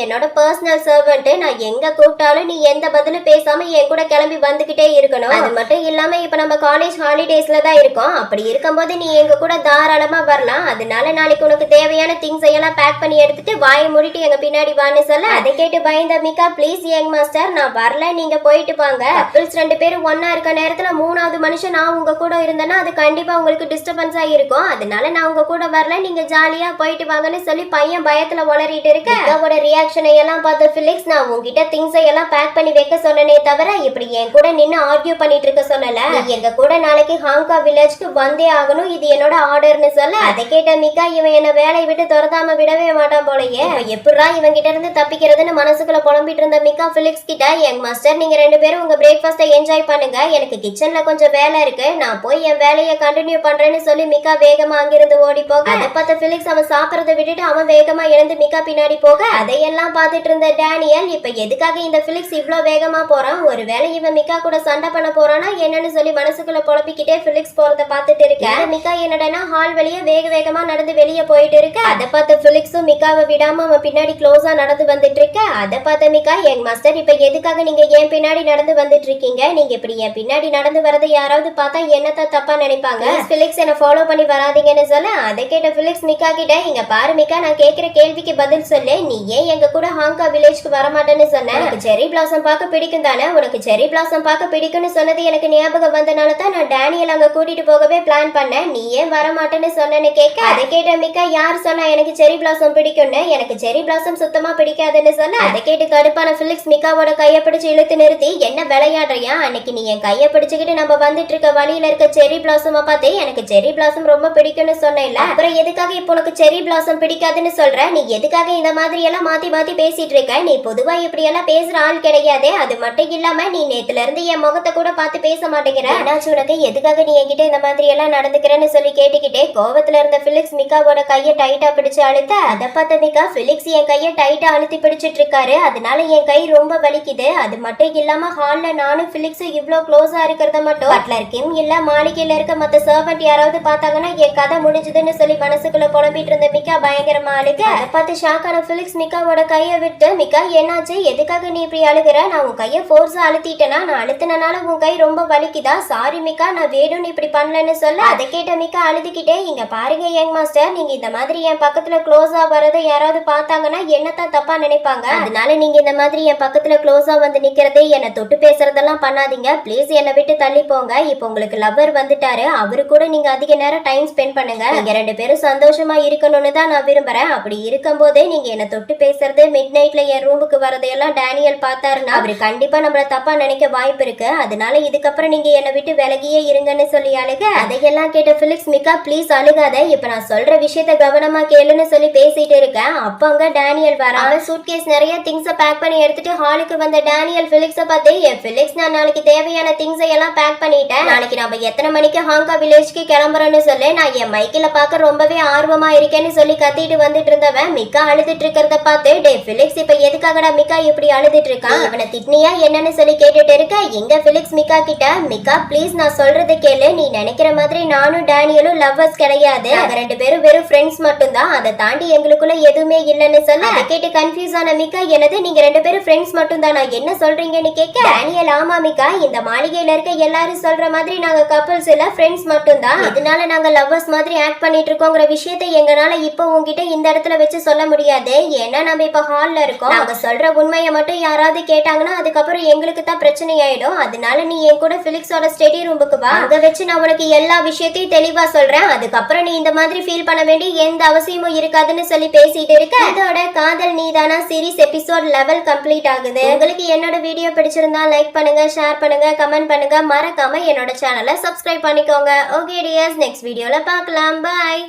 என்னோட பர்சனல் சர்வெண்ட். நான் எங்க கூப்பிட்டாலும் நீ எந்த பதிலும் பேசாம என் கூட கிளம்பி வந்துகிட்டே இருக்கணும். அது மட்டும் இல்லாம இப்ப நம்ம காலேஜ் ஹாலிடேஸ்ல தான் இருக்கோம். அப்படி இருக்கும்போது நீ எங்க கூட தாராளமா வரலாம். அதனால நாளைக்கு உனக்கு தேவையான திங்ஸ் எல்லாம் பேக் பண்ணி எடுத்துட்டு வாயை மூடிட்டு எங்க பின்னாடி வான்னு சொல்ல அதை கேட்டு பயந்த மிக்கா, ப்ளீஸ் யங் மாஸ்டர், நான் வரல, நீங்க போயிட்டு வாங்க. கப்பிள்ஸ் 2 பேரும் ஒன்னா இருக்க நேரத்துல 3வது மனுஷன் நான் உங்க கூட இருந்தேன்னா அது கண்டிப்பா உங்களுக்கு டிஸ்டர்பன்ஸா இருக்கும். அதனால நான் உங்க கூட வரல, நீங்க ஜாலியா போயிட்டு வாங்கன்னு சொல்லி பையன் பயத்துல உளறிட்டு இருக்க மிக்காவோட ரியாக்ஷனை எல்லாம் பார்த்த பிலிக்ஸ், நான் உங்ககிட்ட திங்ஸ் எல்லாம் பேக் பண்ணி வைக்க சொன்னனே தவிர இப்படி என் கூட நின்னு ஆர்கியூ பண்ணிட்டு இருக்க சொல்லல. எங்க கூட நாளைக்கு ஹாங்காங் வில்லேஜ்க்கு வந்தே ஆகணும், இது என்னோட ஆர்டர்னு சொல்ல அதை கேட்ட மிக்கா, இவன் என்ன வேலையை விட்டு துரத்தாம விடவே மாட்டான் போலயே. எப்படா இவன் கிட்ட இருந்து தப்பிக்கிறதுன்னு மனசுக்குள்ள புலம்பிட்டு இருந்த மிக்கா பிலிக்ஸ் கிட்ட, யங் மாஸ்டர், நீங்க 2 பேரும் உங்க பிரேக்ஃபாஸ்ட்டை என்ஜாய் பண்ணுங்க, எனக்கு கிச்சன்ல கொஞ்சம் வேலை இருக்கு, நான் போய் என் வேலையை கண்டினியூ பண்றேன்னு சொல்லி மிக்கா வேகமா அங்கிருந்து ஓடி போக அதை பார்த்த பிலிக்ஸ் அவன் சாப்பிடறத விட்டுட்டு அவன் வேகமா எழுந்து மிக்கா பின்னாடி போக அதையெல்லாம் பார்த்துட்டு இருந்த டேனியல், இப்ப எதுக்காக இந்த பிலிக்ஸ் இவ்ளோ வேகமா போறான், ஒருவேளை இவன் மிக்கா கூட சண்டை பண்ண போறானா என்னன்னு சொல்லி மனசுக்குள்ள புலப்பிக்கிட்டே பிலிக்ஸ் போறத பார்த்துட்டு இருக்க மிக்கா என்னடனா ஹால் வழியா வேகமா நடந்து வெளியே போயிட்டு இருக்க அதை பார்த்த பிலிக்ஸும் மிக்காவை விடாம அவன் பின்னாடி க்ளோஸா நடந்து வந்துட்டு இருக்க அதை பார்த்த மிக்கா, யங் மாஸ்டர், இப்ப எதுக்காக நீங்க என் பின்னாடி நடந்து வந்துட்டு இருக்கீங்க? நீங்க இப்படி என் பின்னாடி நடந்து வரதை யாராவது பார்த்தா என்னத்தான் தப்பா நினைப்பாங்க. பிலிக்ஸ் என்ன ஃபாலோ பண்ணி வராதீங்கன்னு சொல்ல அதை கேட்ட பிலிக்ஸ் மிக்கா கிட்ட, இங்க பாரு மிக்கா, நான் கேட்கிற கேள்விக்கு பதில் சொல்லு, நீ ஏன் எங்க கூட ஹாங்காங் வில்லேஜ்க்கு வரமாட்டேன்னு சொன்ன? உனக்கு செரி பிளாசம் பார்க்க பிடிக்கும் தானே? உனக்கு செரி பிளாசம் பார்க்க பிடிக்கும்னு சொன்னது எனக்கு ஞாபகம் வந்தனால தான் நான் டேனியல் அங்க கூட்டிட்டு போகவே பிளான் பண்ணேன். நீ ஏன் வரமாட்டேன்னு சொன்னேன்னு கேட்க அதை கேட்ட மிக்கா, யார் சொன்னா எனக்கு செரி பிளாசம் பிடிக்கும்னு? எனக்கு செரி பிளாசம் சுத்தமா பிடிக்காதுன்னு சொல்ல அதை கேட்டு கடுப்பான பிலிக்ஸ் மிக்காவோட கையை பிடிச்சு இழுத்து நிறுத்தி, என்ன விளையாடுறியா? அன்னைக்கு நீ என் கையை பிடிச்சுக்கிட்டு நம்ம வந்துட்டு இருக்க வழியில இருக்க செரி பிளாசம் பார்த்து எனக்கு செரி பிளாசம் ரொம்ப பிடிக்கும்னு சொன்னேன்ல, அப்புறம் எதுக்காக இப்போ உனக்கு செரி பிளாசம் பிடிக்காதுன்னு சொல்ற? நீ எதுக்காக இந்த மாதிரி எல்லாம் மாத்தி மாத்தி பேசிட்டு இருக்க? நீ பொதுவா இப்படி எல்லாம் பேசுற ஆள் கிடையாதே. அது மட்டும் இல்லாம நீ நேத்துல இருந்து என் முகத்தை கூட பார்த்து பேச மாட்டேங்கிற. என்னாச்சு உனக்கு? எதுக்காக நீ என்கிட்ட இந்த மாதிரி எல்லாம் நடந்துக்கிறேன்னு சொல்லி கேட்டுக்கிட்டே கோவத்துல இருந்த பிலிக்ஸ் மிக்காவோட கையை டைட்டா பிடிச்சு அழுத்த அதை பார்த்த மிக்கா, பிலிக்ஸ் என் கையை டைட்டா அழுத்தி பிடிச்சிட்டு இருக்காரு, அதனால என் கை ரொம்ப வலிக்குது. அது மட்டும் இல்லாம ஹால்ல நானும் பிலிக்ஸும் இவ்ளோ க்ளோஸா இருக்கிறத மட்டும் பட்லர் கிம் இல்ல மாளிகையில இருக்க மத்த சர்வெண்ட் யாராவது பார்த்தாங்கன்னா என் கதை முடிஞ்சதுன்னு சொல்லி மனசுக்குள்ள புலம்பிட்டு இருந்த மிக்கா பயங்கரமா அழுக அதை பார்த்து ஷாக்கான பிலிக்ஸ் மிக்காவோட கையை விட்டு, மிக்கா என்னாச்சு? எதுக்காக நீ இப்படி அழுகிற? நான் உன் கையை ஃபோர்ஸா அழுத்திட்டேனா? நான் அழுத்தினால உன் கை ரொம்ப வலிக்குதா? சாரி மிக்கா, நான் வேணும்னு இப்படி பண்ணலன்னு சொல்ல அதை கேட்ட மிக்கா அழுதுகிட்டே, இங்க பாருங்க யங் மாஸ்டர், நீங்க இந்த மாதிரி என் பக்கத்துல க்ளோஸா வரதை யாராவது பார்த்தாங்கன்னா என்னத்தான் தப்பா நினைப்பாங்க. அதனால நீங்க இந்த மாதிரி என் பக்கத்துல க்ளோஸா வந்து நிக்கிறது, என்னை தொட்டு பேசுறதெல்லாம் பண்ணாதீங்க ப்ளீஸ், என்னை விட்டு தள்ளி போங்க. இப்போ உங்களுக்கு லவ்வர் வந்துட்டாரு, அவரு கூட நீங்க அதிக நேரம் டைம் ஸ்பெண்ட் பண்ணுங்க. நீங்க 2 பேரும் சந்தோஷமா இருக்கணும்னு தான் நான் விரும்புறேன். அப்படி இருக்கும்போதே நீங்க என்ன தொட்டு பேசுறது, மிட் நைட்ல என் ரூமுக்கு வரதையெல்லாம் டேனியல் பார்த்தாருன்னா அவரு கண்டிப்பா நம்மள தப்பா நினைக்க வாய்ப்பு இருக்கு. அதனால இதுக்கப்புறம் நீங்க என்னை விட்டு விலகியே இருங்கன்னு சொல்லி அழுக அதையெல்லாம் கேட்ட பிலிக்ஸ், மிக்கா ப்ளீஸ் அழுகாத, இப்ப நான் சொல்ற விஷயத்த கவனமா கேளுன்னு சொல்லி பேசிட்டு இருக்கேன். அப்ப அங்க டேனியல் வர அவன் சூட்கேஸ் நிறைய திங்ஸை பேக் பண்ணி எடுத்துட்டு ஹாலுக்கு வந்த டேனியல் பிலிக்ஸை பார்த்து, என் பிலிக்ஸ், நான் நாளைக்கு தேவையான திங்ஸை எல்லாம் பேக் பண்ணிட்டேன், நாளைக்கு நம்ம எத்தனை மணிக்கு ஹாங்காங் வில்லேஜ்க்கு கிளம்புறோன்னு சொல்லி நான் என் மைக்கில பார்க்க ரொம்பவே ஆர்வமா இருக்கேன்னு சொல்லி கத்திட்டு வந்துட்டு இருந்தவன் மிக்கா அழுதுட்டு இருக்கிறத பார்த்து, டே பிலிக்ஸ், இப்ப எதுக்காகடா மிக்கா இப்படி அழுதுட்டு இருக்கான்? இவனை திட்னியா என்னன்னு சொல்லி கேட்டுட்டு இருக்க எங்க பிலிக்ஸ் மிக்கா கிட்ட, மிக்கா ப்ளீஸ் நான் சொல்றதை கேளு, நீ நினைக்கிற மாதிரி நானும் டேனியலும் லவ்வர்ஸ் கிடையாது, நாங்க 2 பேரும் வெறும் ஃப்ரெண்ட்ஸ் மட்டும் தான், அதை தாண்டி எங்களுக்குள்ள எதுவுமே இல்லைன்னு சொல்ல அதை கேட்டு கன்ஃபியூஸ் ஆன மிக்கா, என்னது நீங்க 2 பேரும் ஃப்ரெண்ட்ஸ் மட்டும் தான், நான் என்ன சொல்றீங்கன்னு கேட்க டேனியல், ஆமா மிக்கா, இந்த மாளிகையில இருக்க எல்லாரும் சொல்ற மாதிரி நாங்க கப்பல்ஸ் இல்ல, ஃப்ரெண்ட்ஸ் மட்டும் தான், இதனால நாங்க லவ்வர்ஸ் மாதிரி ஆக்ட் பண்ணிட்டு இருக்கோங்கிற விஷயத்தை எங்கனால இப்போ உங்ககிட்ட இந்த இடத்துல வச்சு சொல்ல முடியாது. ஏன்னா நம்ம இப்ப ஹால்ல இருக்கோம், நாங்க சொல்ற உண்மையை மட்டும் யாராவது கேட்டாங்கன்னா அதுக்கப்புறம் எங்களுக்கு தான் பிரச்சனை ஆயிடும். அதனால நீ என் கூட பிலிக்ஸோட ஸ்டடி ரூமுக்கு வா, அங்க வச்சு நான் உனக்கு எல்லா விஷயத்தையும் தெளிவா சொல்றேன், அதுக்கப்புறம் நீ இந்த மாதிரி ஃபீல் பண்ண வேண்டிய எந்த அவசியமும் இருக்காதுன்னு சொல்லி பேசிட்டு இருக்க இதோட காதல் நீதானா சீரிஸ் எபிசோட் 11 கம்ப்ளீட் ஆகுது. உங்களுக்கு என்னோட வீடியோ பிடிச்சிருந்தா லைக் பண்ணுங்க, ஷேர் பண்ணுங்க, கமெண்ட் பண்ணுங்க, மறக்காம என்னோட சேனலை சப்ஸ்கிரைப் பண்ணிக்கோங்க. ஓகே டியர்ஸ், நெக்ஸ்ட் வீடியோல பார்க்கலாம். பாய்.